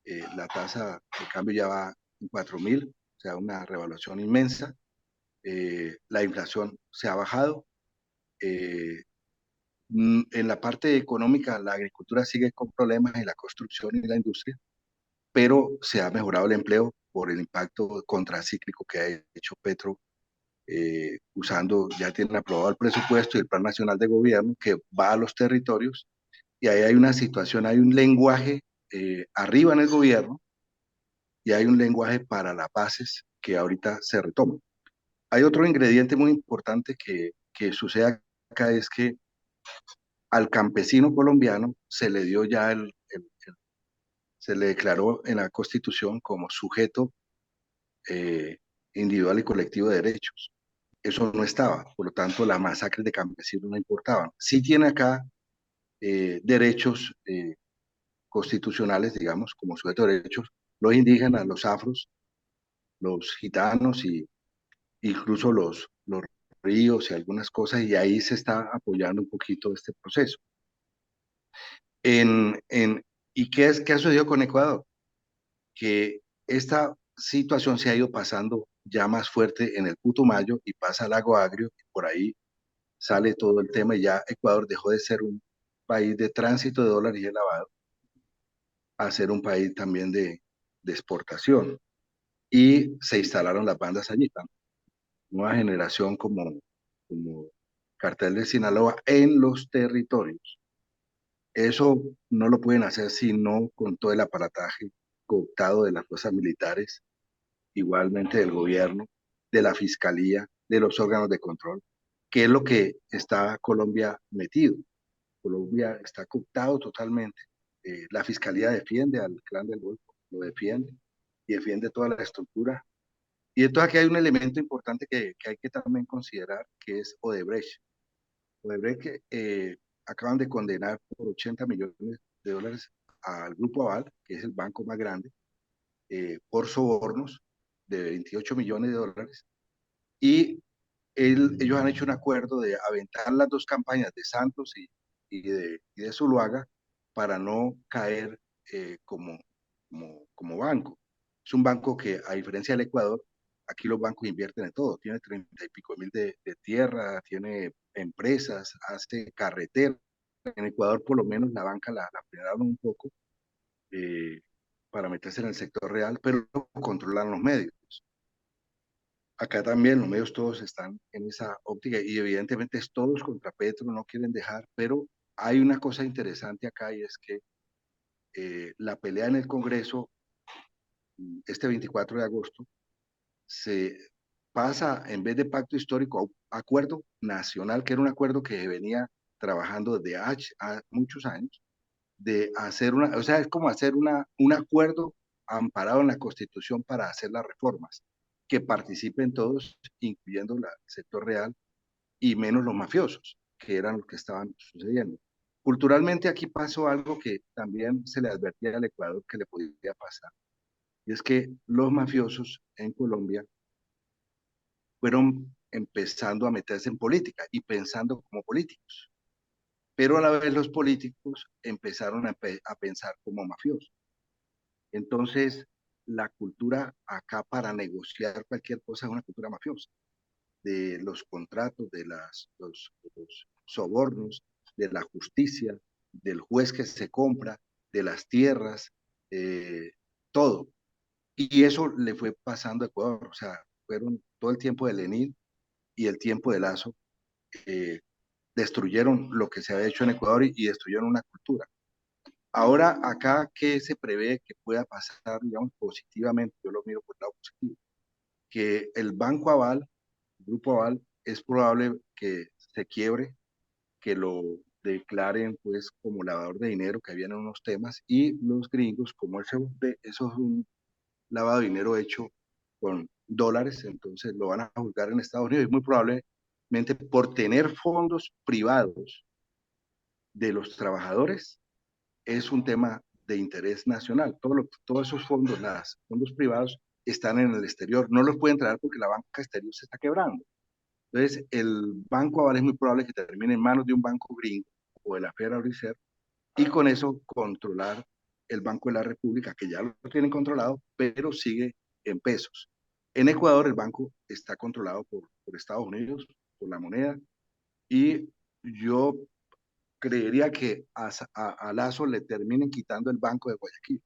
la tasa de cambio ya va en 4.000, o sea, una revaluación inmensa, la inflación se ha bajado, eh, en la parte económica, la agricultura sigue con problemas y la construcción y la industria, pero se ha mejorado el empleo por el impacto contracíclico que ha hecho Petro, usando, ya tienen aprobado el presupuesto y el Plan Nacional de Gobierno que va a los territorios, y ahí hay una situación, hay un lenguaje arriba en el gobierno y hay un lenguaje para las bases que ahorita se retoma. Hay otro ingrediente muy importante que sucede acá, es que al campesino colombiano se le dio ya se le declaró en la Constitución como sujeto eh, individual y colectivo de derechos. Eso no estaba, por lo tanto las masacres de campesinos no importaban. Sí tiene acá derechos constitucionales, digamos, como sujeto de derechos, los indígenas, los afros, los gitanos y incluso los ríos y algunas cosas, y ahí se está apoyando un poquito este proceso. En, en, ¿Y qué ha sucedido con Ecuador? Que esta situación se ha ido pasando ya más fuerte en el Putumayo y pasa al Lago Agrio, y por ahí sale todo el tema y ya Ecuador dejó de ser un país de tránsito de dólares y de lavado a ser un país también de exportación. Y se instalaron las bandas allí, ¿no? Nueva generación como Cartel de Sinaloa en los territorios. Eso no lo pueden hacer sino con todo el aparataje cooptado de las fuerzas militares, igualmente del gobierno, de la fiscalía, de los órganos de control, que es lo que está Colombia metido. Colombia está cooptado totalmente. La fiscalía defiende al clan del Golfo, lo defiende y defiende toda la estructura. Y entonces aquí hay un elemento importante que hay que también considerar, que es Odebrecht. Odebrecht que acaban de condenar por 80 millones de dólares al Grupo Aval, que es el banco más grande, por sobornos de 28 millones de dólares. Y ellos han hecho un acuerdo de aventar las dos campañas de Santos y de Zuluaga para no caer como banco. Es un banco que, a diferencia del Ecuador, aquí los bancos invierten en todo. Tiene 30 y pico mil de tierra, tiene empresas, hace carreteras. En Ecuador, por lo menos, la banca la frenaron un poco eh, para meterse en el sector real, pero no controlan los medios. Acá también los medios todos están en esa óptica y evidentemente es todos contra Petro, no quieren dejar, pero hay una cosa interesante acá y es que la pelea en el Congreso este 24 de agosto se pasa, en vez de pacto histórico, a un acuerdo nacional, que era un acuerdo que venía trabajando desde muchos años, de hacer o sea, es como hacer un acuerdo amparado en la Constitución para hacer las reformas, que participen todos, incluyendo el sector real y menos los mafiosos, que eran los que estaban sucediendo. Culturalmente aquí pasó algo que también se le advertía al Ecuador que le podía pasar, y es que los mafiosos en Colombia fueron empezando a meterse en política y pensando como políticos, pero a la vez los políticos empezaron a pensar como mafiosos. Entonces, la cultura acá para negociar cualquier cosa es una cultura mafiosa, de los contratos, los sobornos, de la justicia, del juez que se compra, de las tierras, eh, todo. Y eso le fue pasando a Ecuador, o sea, fueron todo el tiempo de Lenin y el tiempo de Lazo, eh, destruyeron lo que se había hecho en Ecuador y destruyeron una cultura. Ahora, acá, ¿qué se prevé que pueda pasar, digamos, positivamente? Yo lo miro por el lado positivo, que el Banco Aval, el Grupo Aval, es probable que se quiebre, que lo declaren pues como lavador de dinero, que habían unos temas, y los gringos, como eso es un lavado de dinero hecho con dólares, entonces lo van a juzgar en Estados Unidos, y muy probablemente por tener fondos privados de los trabajadores, es un tema de interés nacional. Todos esos fondos, los fondos privados, están en el exterior. No los pueden traer porque la banca exterior se está quebrando. Entonces, el Banco Aval es muy probable que termine en manos de un banco gringo o de la Federal Reserve y con eso controlar el Banco de la República, que ya lo tienen controlado, pero sigue en pesos. En Ecuador, el banco está controlado por Estados Unidos, por la moneda, y yo creería que a Lazo le terminen quitando el Banco de Guayaquil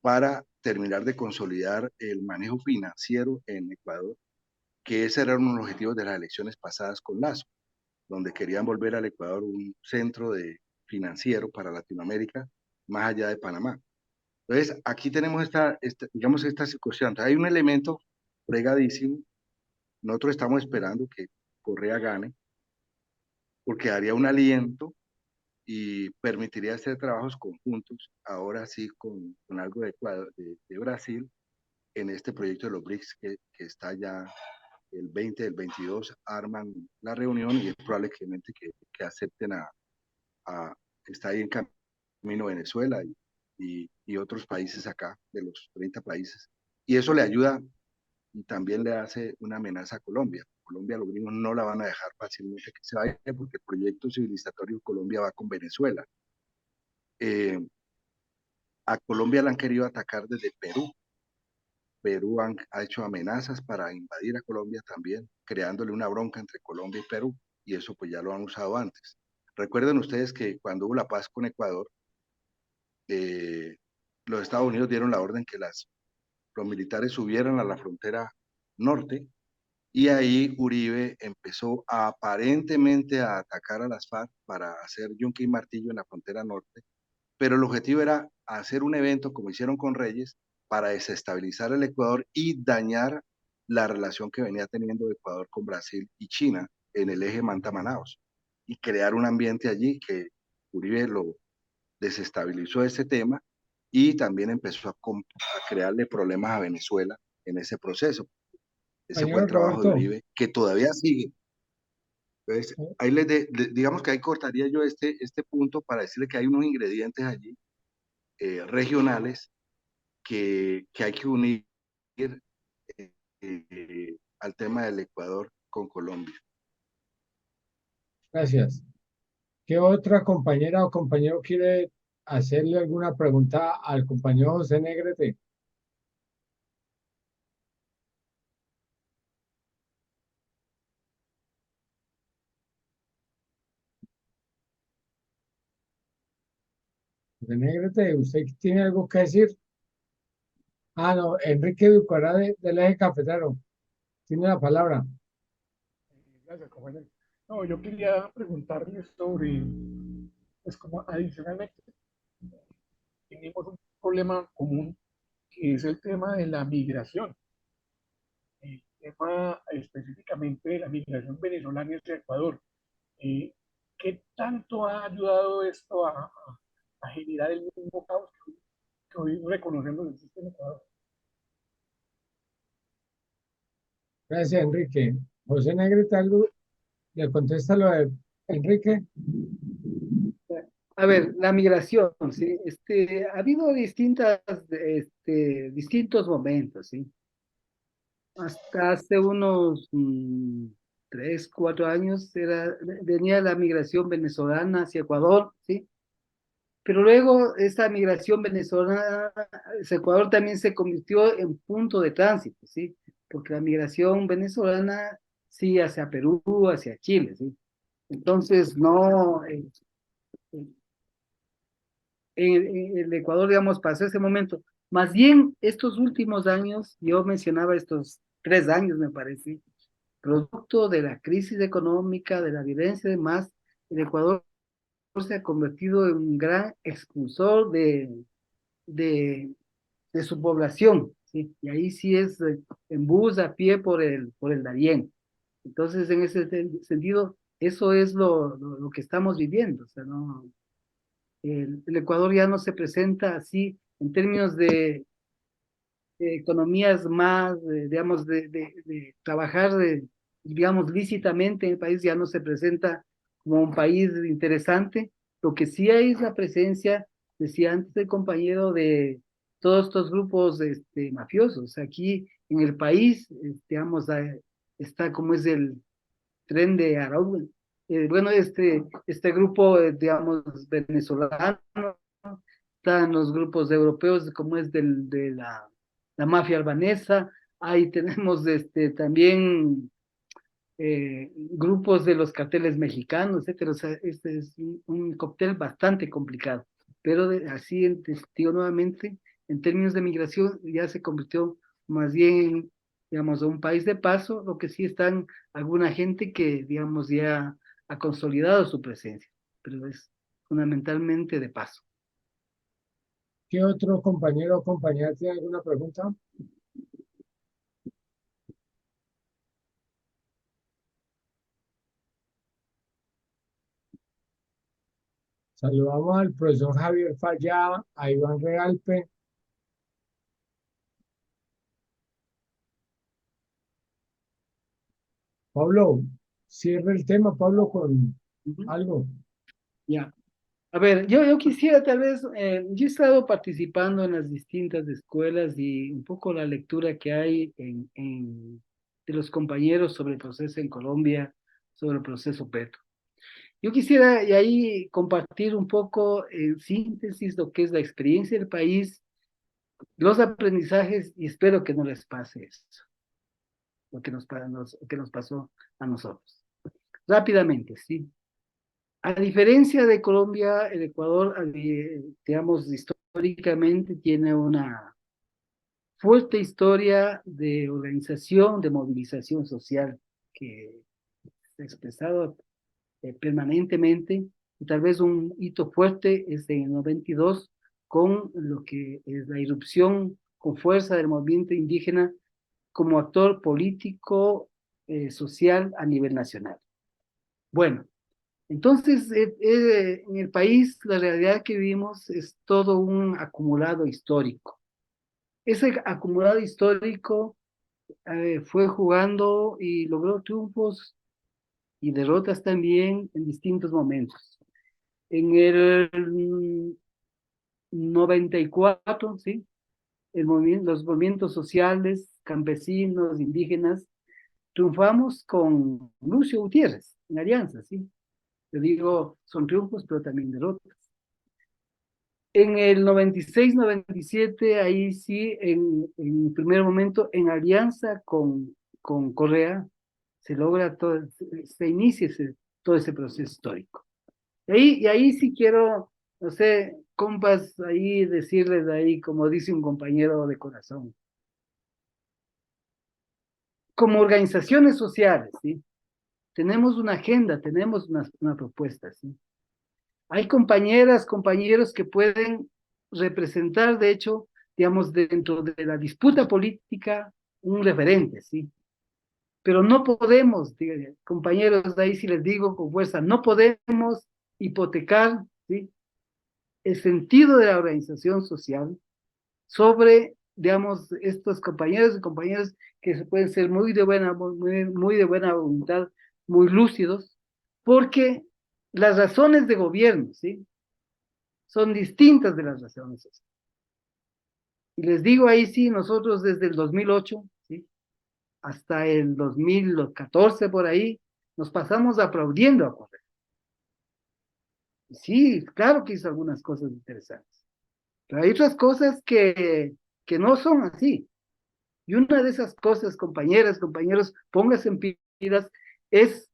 para terminar de consolidar el manejo financiero en Ecuador, que ese era uno de los objetivos de las elecciones pasadas con Lazo, donde querían volver al Ecuador un centro financiero para Latinoamérica, más allá de Panamá. Entonces, aquí tenemos digamos, esta situación. Entonces, hay un elemento fregadísimo nosotros estamos esperando que Correa gane, porque daría un aliento y permitiría hacer trabajos conjuntos, ahora sí con algo de, Ecuador, de Brasil, en este proyecto de los BRICS que está ya el 20 del 22, arman la reunión y es probable que acepten a, está ahí en camino Venezuela y otros países acá, de los 30 países. Y eso le ayuda y también le hace una amenaza a Colombia. Colombia, los gringos no la van a dejar fácilmente que se vaya porque el proyecto civilizatorio de Colombia va con Venezuela. A Colombia la han querido atacar desde Perú. Perú ha hecho amenazas para invadir a Colombia también, creándole una bronca entre Colombia y Perú, y eso pues ya lo han usado antes. Recuerden ustedes que cuando hubo la paz con Ecuador, los Estados Unidos dieron la orden que los militares subieran a la frontera norte, y ahí Uribe empezó aparentemente a atacar a las FARC para hacer yunque y martillo en la frontera norte, pero el objetivo era hacer un evento como hicieron con Reyes para desestabilizar el Ecuador y dañar la relación que venía teniendo Ecuador con Brasil y China en el eje Manta-Manaos y crear un ambiente allí que Uribe lo desestabilizó ese tema y también empezó a crearle problemas a Venezuela en ese proceso. Ese fue el Compañero trabajo de Roberto, Uribe, que todavía sigue. Entonces, eh, ahí digamos que ahí cortaría yo este punto para decirle que hay unos ingredientes allí regionales que hay que unir al tema del Ecuador con Colombia. gracias. ¿Qué otra compañera o compañero quiere hacerle alguna pregunta al compañero José Negrete? José Negrete, ¿usted tiene algo que decir? Ah, no, Enrique Ducará del Eje Cafetero. Tiene la palabra. Gracias, compañero. No, yo quería preguntarle sobre, pues como adicionalmente tenemos un problema común que es el tema de la migración, el tema específicamente de la migración venezolana hacia Ecuador. Eh, ¿Qué tanto ha ayudado esto a generar el mismo caos que hoy reconocemos que existe en Ecuador? Gracias, Enrique. José Negrete, algo le contesta lo de Enrique. A ver, la migración, ¿sí? Ha habido distintos momentos, ¿sí? Hasta hace unos 3, 4 años venía la migración venezolana hacia Ecuador, ¿sí? Pero luego esa migración venezolana hacia Ecuador también se convirtió en punto de tránsito, ¿sí? Porque la migración venezolana sí hacia Perú, hacia Chile, ¿sí? Entonces, no, el Ecuador, digamos, pasó ese momento. Más bien, estos últimos años, yo mencionaba estos 3 años, me parece, producto de la crisis económica, de la violencia y demás, el Ecuador se ha convertido en un gran expulsor de, de su población, ¿sí? Y ahí sí es en bus, a pie por el Darién. Entonces, en ese sentido, eso es lo que estamos viviendo. O sea, no, el Ecuador ya no se presenta así en términos de economías más, digamos, de trabajar, digamos, lícitamente en el país, ya no se presenta como un país interesante. Lo que sí hay es la presencia, decía antes el compañero, de todos estos grupos mafiosos. Aquí en el país, digamos, está como es el tren de Arauco. Bueno, este grupo, digamos, venezolano, están los grupos europeos, como es de la mafia albanesa, ahí tenemos también grupos de los carteles mexicanos, etcétera. O sea, este es un cóctel bastante complicado, pero así, digo nuevamente, en términos de migración, ya se convirtió más bien, digamos, un país de paso, lo que sí están alguna gente que, digamos, ya ha consolidado su presencia, pero es fundamentalmente de paso. ¿Qué otro compañero o compañera tiene alguna pregunta? Saludamos al profesor Javier Fallá, a Iván Realpe. Pablo, cierra el tema, Pablo, con Ujú. algo. Ya. A ver, yo quisiera tal vez, yo he estado participando en las distintas escuelas y un poco la lectura que hay de los compañeros sobre el proceso en Colombia, sobre el proceso Petro. Yo quisiera y ahí compartir un poco en síntesis lo que es la experiencia del país, los aprendizajes y espero que no les pase eso, lo que nos pasó a nosotros. Rápidamente, ¿sí? A diferencia de Colombia, el Ecuador, digamos, históricamente tiene una fuerte historia de organización, de movilización social que se ha expresado permanentemente. Y tal vez un hito fuerte es en el 92 con lo que es la irrupción con fuerza del movimiento indígena como actor político, social a nivel nacional. Bueno, entonces, en el país la realidad que vivimos es todo un acumulado histórico. Ese acumulado histórico fue jugando y logró triunfos y derrotas también en distintos momentos. En el 94, ¿sí? Los movimientos sociales, campesinos, indígenas, triunfamos con Lucio Gutiérrez en alianza, ¿sí? Yo digo, son triunfos, pero también derrotas. En el 96, 97, ahí sí, en un primer momento, en alianza con Correa, se logra todo, se inicia todo ese proceso histórico. Y ahí sí quiero, no sé, compas, ahí decirles ahí, como dice un compañero de corazón, como organizaciones sociales, ¿sí? Tenemos una agenda, tenemos una propuesta, ¿sí? Hay compañeras, compañeros que pueden representar, de hecho, digamos, dentro de la disputa política, un referente, ¿sí? Pero no podemos, compañeros, de ahí sí les digo con fuerza, no podemos hipotecar, ¿sí? El sentido de la organización social sobre, digamos, estos compañeros y compañeras que pueden ser muy de buena voluntad, muy lúcidos, porque las razones de gobierno, ¿sí? Son distintas de las razones sociales. Y les digo ahí sí, nosotros desde el 2008, ¿sí? Hasta el 2014 por ahí, nos pasamos aplaudiendo a Correa. Sí, claro que hizo algunas cosas interesantes, pero hay otras cosas que no son así. Y una de esas cosas, compañeras, compañeros, pónganse en pilas, es,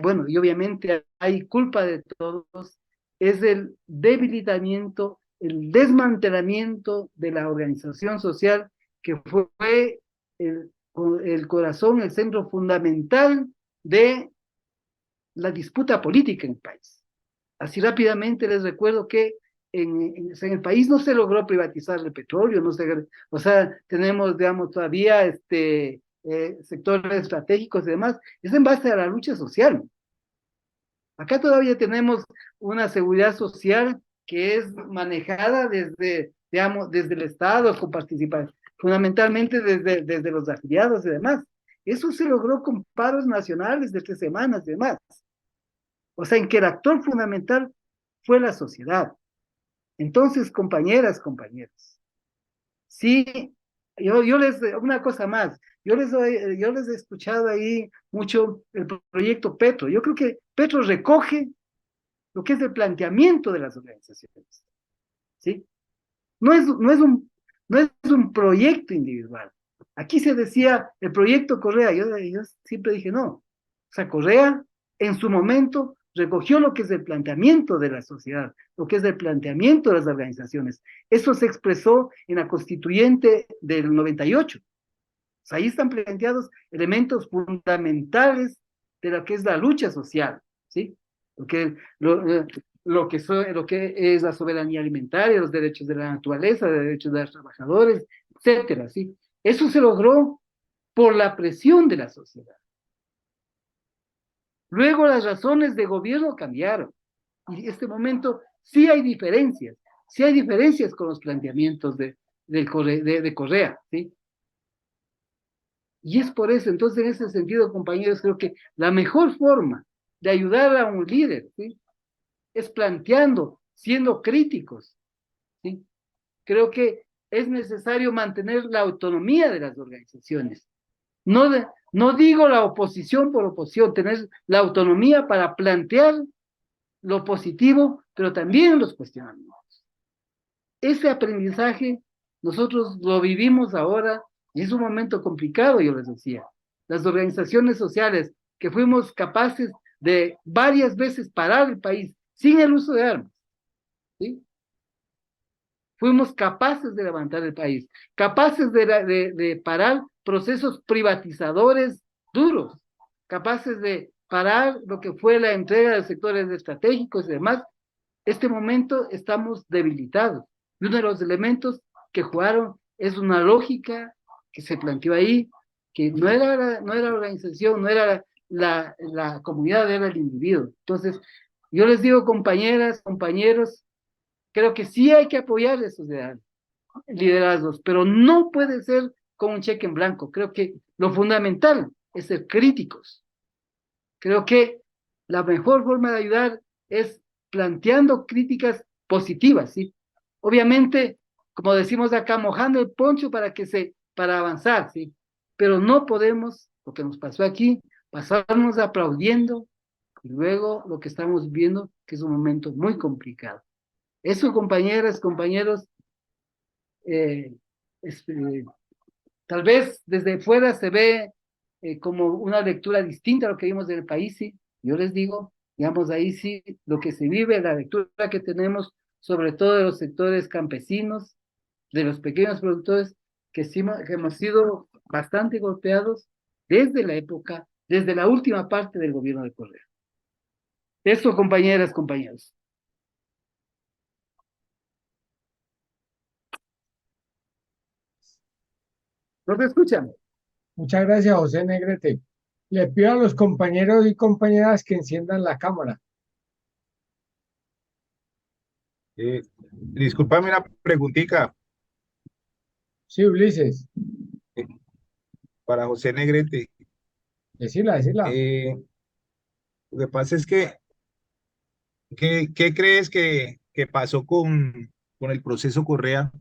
bueno, y obviamente hay culpa de todos, es el debilitamiento, el desmantelamiento de la organización social que fue el, el corazón, el centro fundamental de la disputa política en el país. Así rápidamente les recuerdo que en el país no se logró privatizar el petróleo, no se, o sea, tenemos, digamos, todavía sectores estratégicos y demás, es en base a la lucha social. Acá todavía tenemos una seguridad social que es manejada desde, digamos, desde el Estado, con participación, fundamentalmente desde los afiliados y demás. Eso se logró con paros nacionales de 3 semanas y demás. O sea, en que el actor fundamental fue la sociedad. Entonces, compañeras, compañeros, sí, una cosa más, yo les he escuchado ahí mucho el proyecto Petro. Yo creo que Petro recoge lo que es el planteamiento de las organizaciones, ¿sí? No es un proyecto individual. Aquí se decía el proyecto Correa, yo siempre dije no. O sea, Correa en su momento recogió lo que es el planteamiento de la sociedad, lo que es el planteamiento de las organizaciones. Eso se expresó en la constituyente del 98. O sea, ahí están planteados elementos fundamentales de lo que es la lucha social, ¿sí? Lo que, lo, lo que es la soberanía alimentaria, los derechos de la naturaleza, los derechos de los trabajadores, etcétera, ¿sí? Eso se logró por la presión de la sociedad. Luego las razones de gobierno cambiaron. y en este momento sí hay diferencias con los planteamientos de Correa, ¿sí? Y es por eso, entonces, en ese sentido, compañeros, creo que la mejor forma de ayudar a un líder, ¿sí?, es planteando, siendo críticos, ¿sí? Creo que es necesario mantener la autonomía de las organizaciones. No digo la oposición por oposición, tener la autonomía para plantear lo positivo, pero también los cuestionamientos. Ese aprendizaje nosotros lo vivimos ahora y es un momento complicado, yo les decía. Las organizaciones sociales que fuimos capaces de varias veces parar el país sin el uso de armas, ¿sí? Fuimos capaces de levantar el país, capaces de parar procesos privatizadores duros, capaces de parar lo que fue la entrega de sectores estratégicos y demás. Este momento estamos debilitados. Y uno de los elementos que jugaron es una lógica que se planteó ahí, que no era la organización, no era la comunidad, era el individuo. Entonces, yo les digo, compañeras, compañeros, creo que sí hay que apoyar esos liderazgos, pero no puede ser con un cheque en blanco. Creo que lo fundamental es ser críticos. Creo que la mejor forma de ayudar es planteando críticas positivas, ¿sí? Obviamente, como decimos acá, mojando el poncho para avanzar, ¿sí? Pero no podemos, lo que nos pasó aquí, pasarnos aplaudiendo y luego lo que estamos viendo, que es un momento muy complicado. Eso, compañeras, compañeros, eh, este, tal vez desde fuera se ve como una lectura distinta a lo que vimos en el país, sí. Yo les digo, digamos, ahí sí, lo que se vive, la lectura que tenemos, sobre todo de los sectores campesinos, de los pequeños productores, que hemos sido bastante golpeados desde la última parte del gobierno de Correa. Eso, compañeras, compañeros. ¿No te escuchan? Muchas gracias, José Negrete. Le pido a los compañeros y compañeras que enciendan la cámara. Discúlpame una preguntita Sí, Ulises, eh, para José Negrete. decila, decila. Lo que pasa es que, ¿qué crees que pasó con el proceso Correa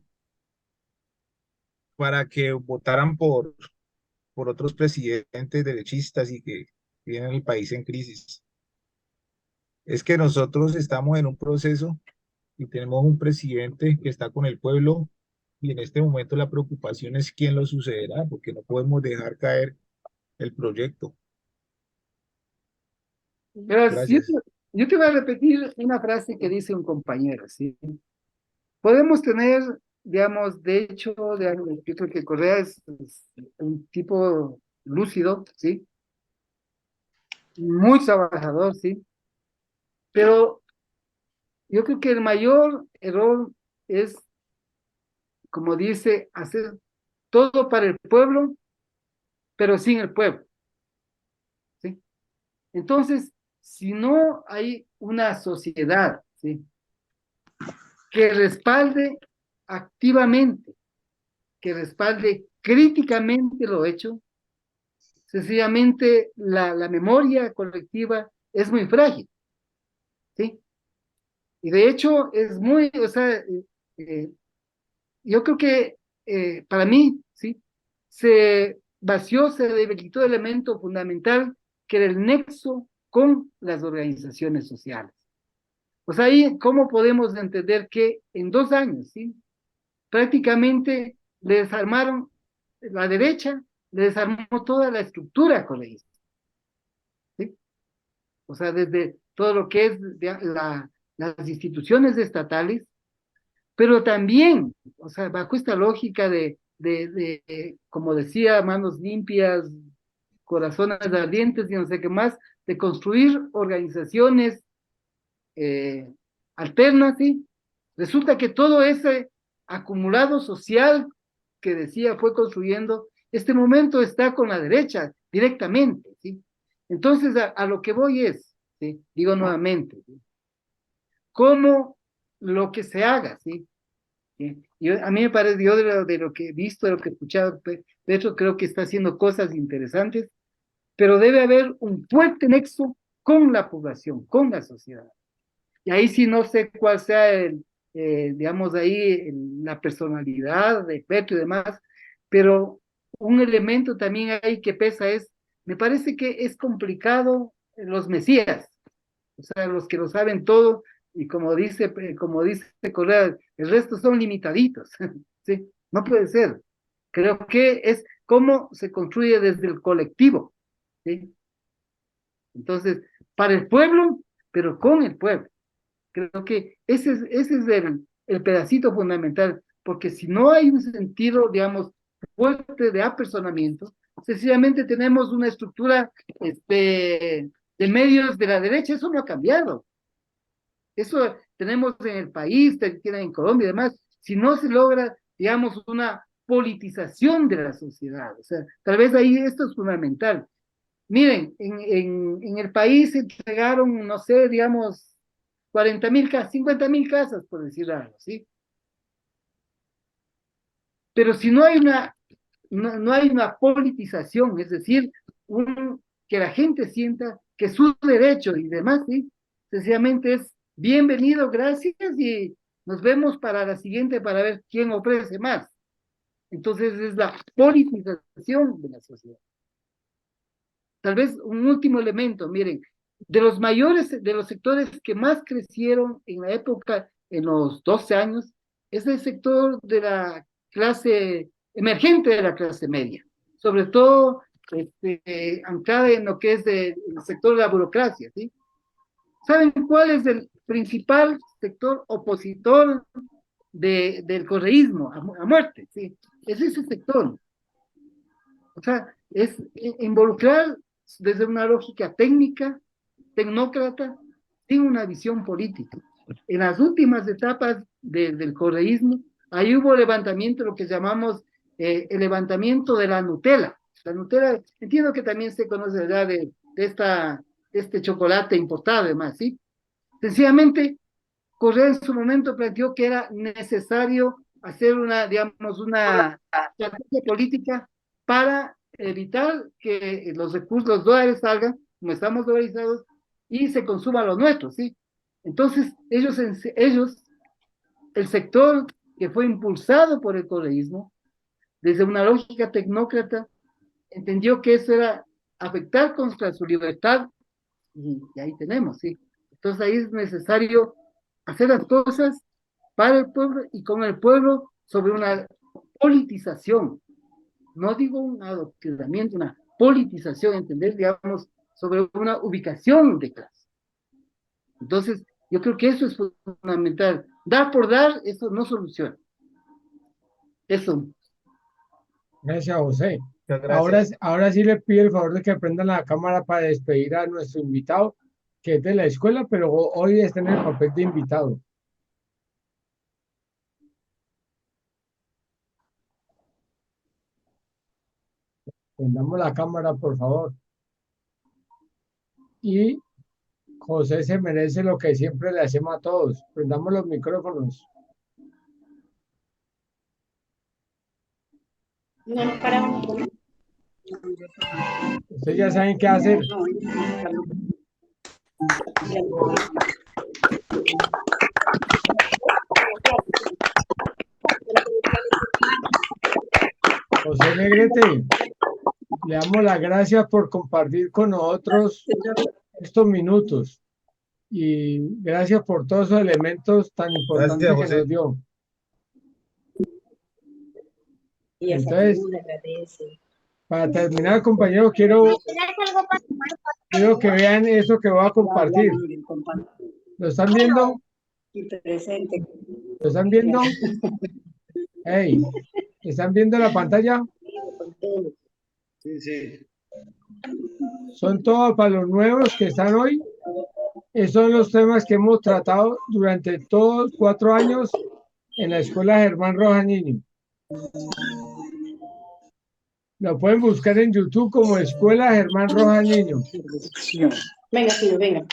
para que votaran por otros presidentes derechistas y que tienen el país en crisis? Es que nosotros estamos en un proceso y tenemos un presidente que está con el pueblo y en este momento la preocupación es quién lo sucederá, porque no podemos dejar caer el proyecto. Pero Gracias. yo te voy a repetir una frase que dice un compañero, ¿sí? Podemos tener, digamos, de hecho, yo creo que Correa es un tipo lúcido, ¿sí? Muy trabajador, ¿sí? Pero yo creo que el mayor error es, como dice, hacer todo para el pueblo, pero sin el pueblo, ¿sí? Entonces, si no hay una sociedad, ¿sí?, que respalde activamente, que respalde críticamente lo hecho, sencillamente la memoria colectiva es muy frágil, ¿sí? Y de hecho es muy, o sea, yo creo que para mí, ¿sí?, se vació, se debilitó el elemento fundamental que era el nexo con las organizaciones sociales. O sea, ahí, ¿cómo podemos entender que en 2 años, ¿sí?, prácticamente le desarmaron la derecha, le desarmó toda la estructura coleísta, ¿sí? O sea, desde todo lo que es las instituciones estatales, pero también, o sea, bajo esta lógica como decía, manos limpias, corazones ardientes y no sé qué más, de construir organizaciones alternas, ¿sí? Resulta que todo ese acumulado social que decía fue construyendo, este momento está con la derecha directamente, ¿sí? Entonces, a lo que voy es, ¿sí?, digo nuevamente, ¿sí?, como lo que se haga, ¿sí? A mí me parece, yo de lo que he visto, de lo que he escuchado, Petro creo que está haciendo cosas interesantes, pero debe haber un fuerte nexo con la población, con la sociedad. Y ahí sí no sé cuál sea digamos ahí, la personalidad de Petro y demás, pero un elemento también ahí que pesa me parece que es complicado los mesías, o sea, los que lo saben todo, y como dice Correa, el resto son limitaditos, ¿sí? No puede ser. Creo que es cómo se construye desde el colectivo, ¿sí? Entonces, para el pueblo, pero con el pueblo. Creo que ese es el pedacito fundamental, porque si no hay un sentido, digamos, fuerte de apersonamiento, sencillamente tenemos una estructura de medios de la derecha, eso no ha cambiado. Eso tenemos en el país, tienen en Colombia y demás, si no se logra, digamos, una politización de la sociedad. O sea, tal vez ahí esto es fundamental. Miren, en el país se entregaron, no sé, digamos, 40.000 casas, 50.000 casas, por decir algo, ¿sí? Pero si no hay no hay una politización, es decir, que la gente sienta que su derecho y demás, ¿sí? Sencillamente es bienvenido, gracias, y nos vemos para la siguiente para ver quién ofrece más. Entonces es la politización de la sociedad. Tal vez un último elemento, miren, de los sectores que más crecieron en la época, en los 12 años, es el sector de la clase emergente, de la clase media, sobre todo anclada en lo que es el sector de la burocracia, ¿sí? ¿Saben cuál es el principal sector opositor del correísmo a muerte? ¿Sí? Es ese sector. O sea, es involucrar desde una lógica técnica, tecnócrata, sin una visión política. En las últimas etapas del correísmo, ahí hubo levantamiento, lo que llamamos el levantamiento de la Nutella. La Nutella, entiendo que también se conoce ya de este chocolate importado, además, ¿sí? Sencillamente, Correa en su momento planteó que era necesario hacer digamos, una estrategia política para evitar que los recursos, los dólares salgan, como estamos dolarizados, y se consuma lo nuestro, ¿sí? Entonces, ellos, el sector que fue impulsado por el correísmo, desde una lógica tecnócrata, entendió que eso era afectar contra su libertad, y ahí tenemos, ¿sí? Entonces ahí es necesario hacer las cosas para el pueblo y con el pueblo sobre una politización. No digo un adoctrinamiento, una politización, entender, digamos, sobre una ubicación de clase. Entonces, yo creo que eso es fundamental. Dar por dar, eso no soluciona. Eso. Gracias, José. Muchas gracias. Ahora sí le pido el favor de que prendan la cámara para despedir a nuestro invitado, que es de la escuela, pero hoy está en el papel de invitado. Prendamos la cámara, por favor. Y José se merece lo que siempre le hacemos a todos. Prendamos los micrófonos. No paramos. Ustedes ya saben qué hacer. José Negrete, le damos las gracias por compartir con nosotros estos minutos y gracias por todos esos elementos tan importantes Gracias, que José. nos dio. Y Entonces, le agradece. para terminar, compañeros, quiero que vean eso que voy a compartir. ¿Lo están viendo? Presente. ¿Lo están viendo? Hey, ¿están viendo la pantalla? Sí, sí. Son todos para los nuevos que están hoy. Esos son los temas que hemos tratado durante todos 4 años en la Escuela Germán Rojas Niño. Lo pueden buscar en YouTube como Escuela Germán Rojas Niño. Venga, tío, venga.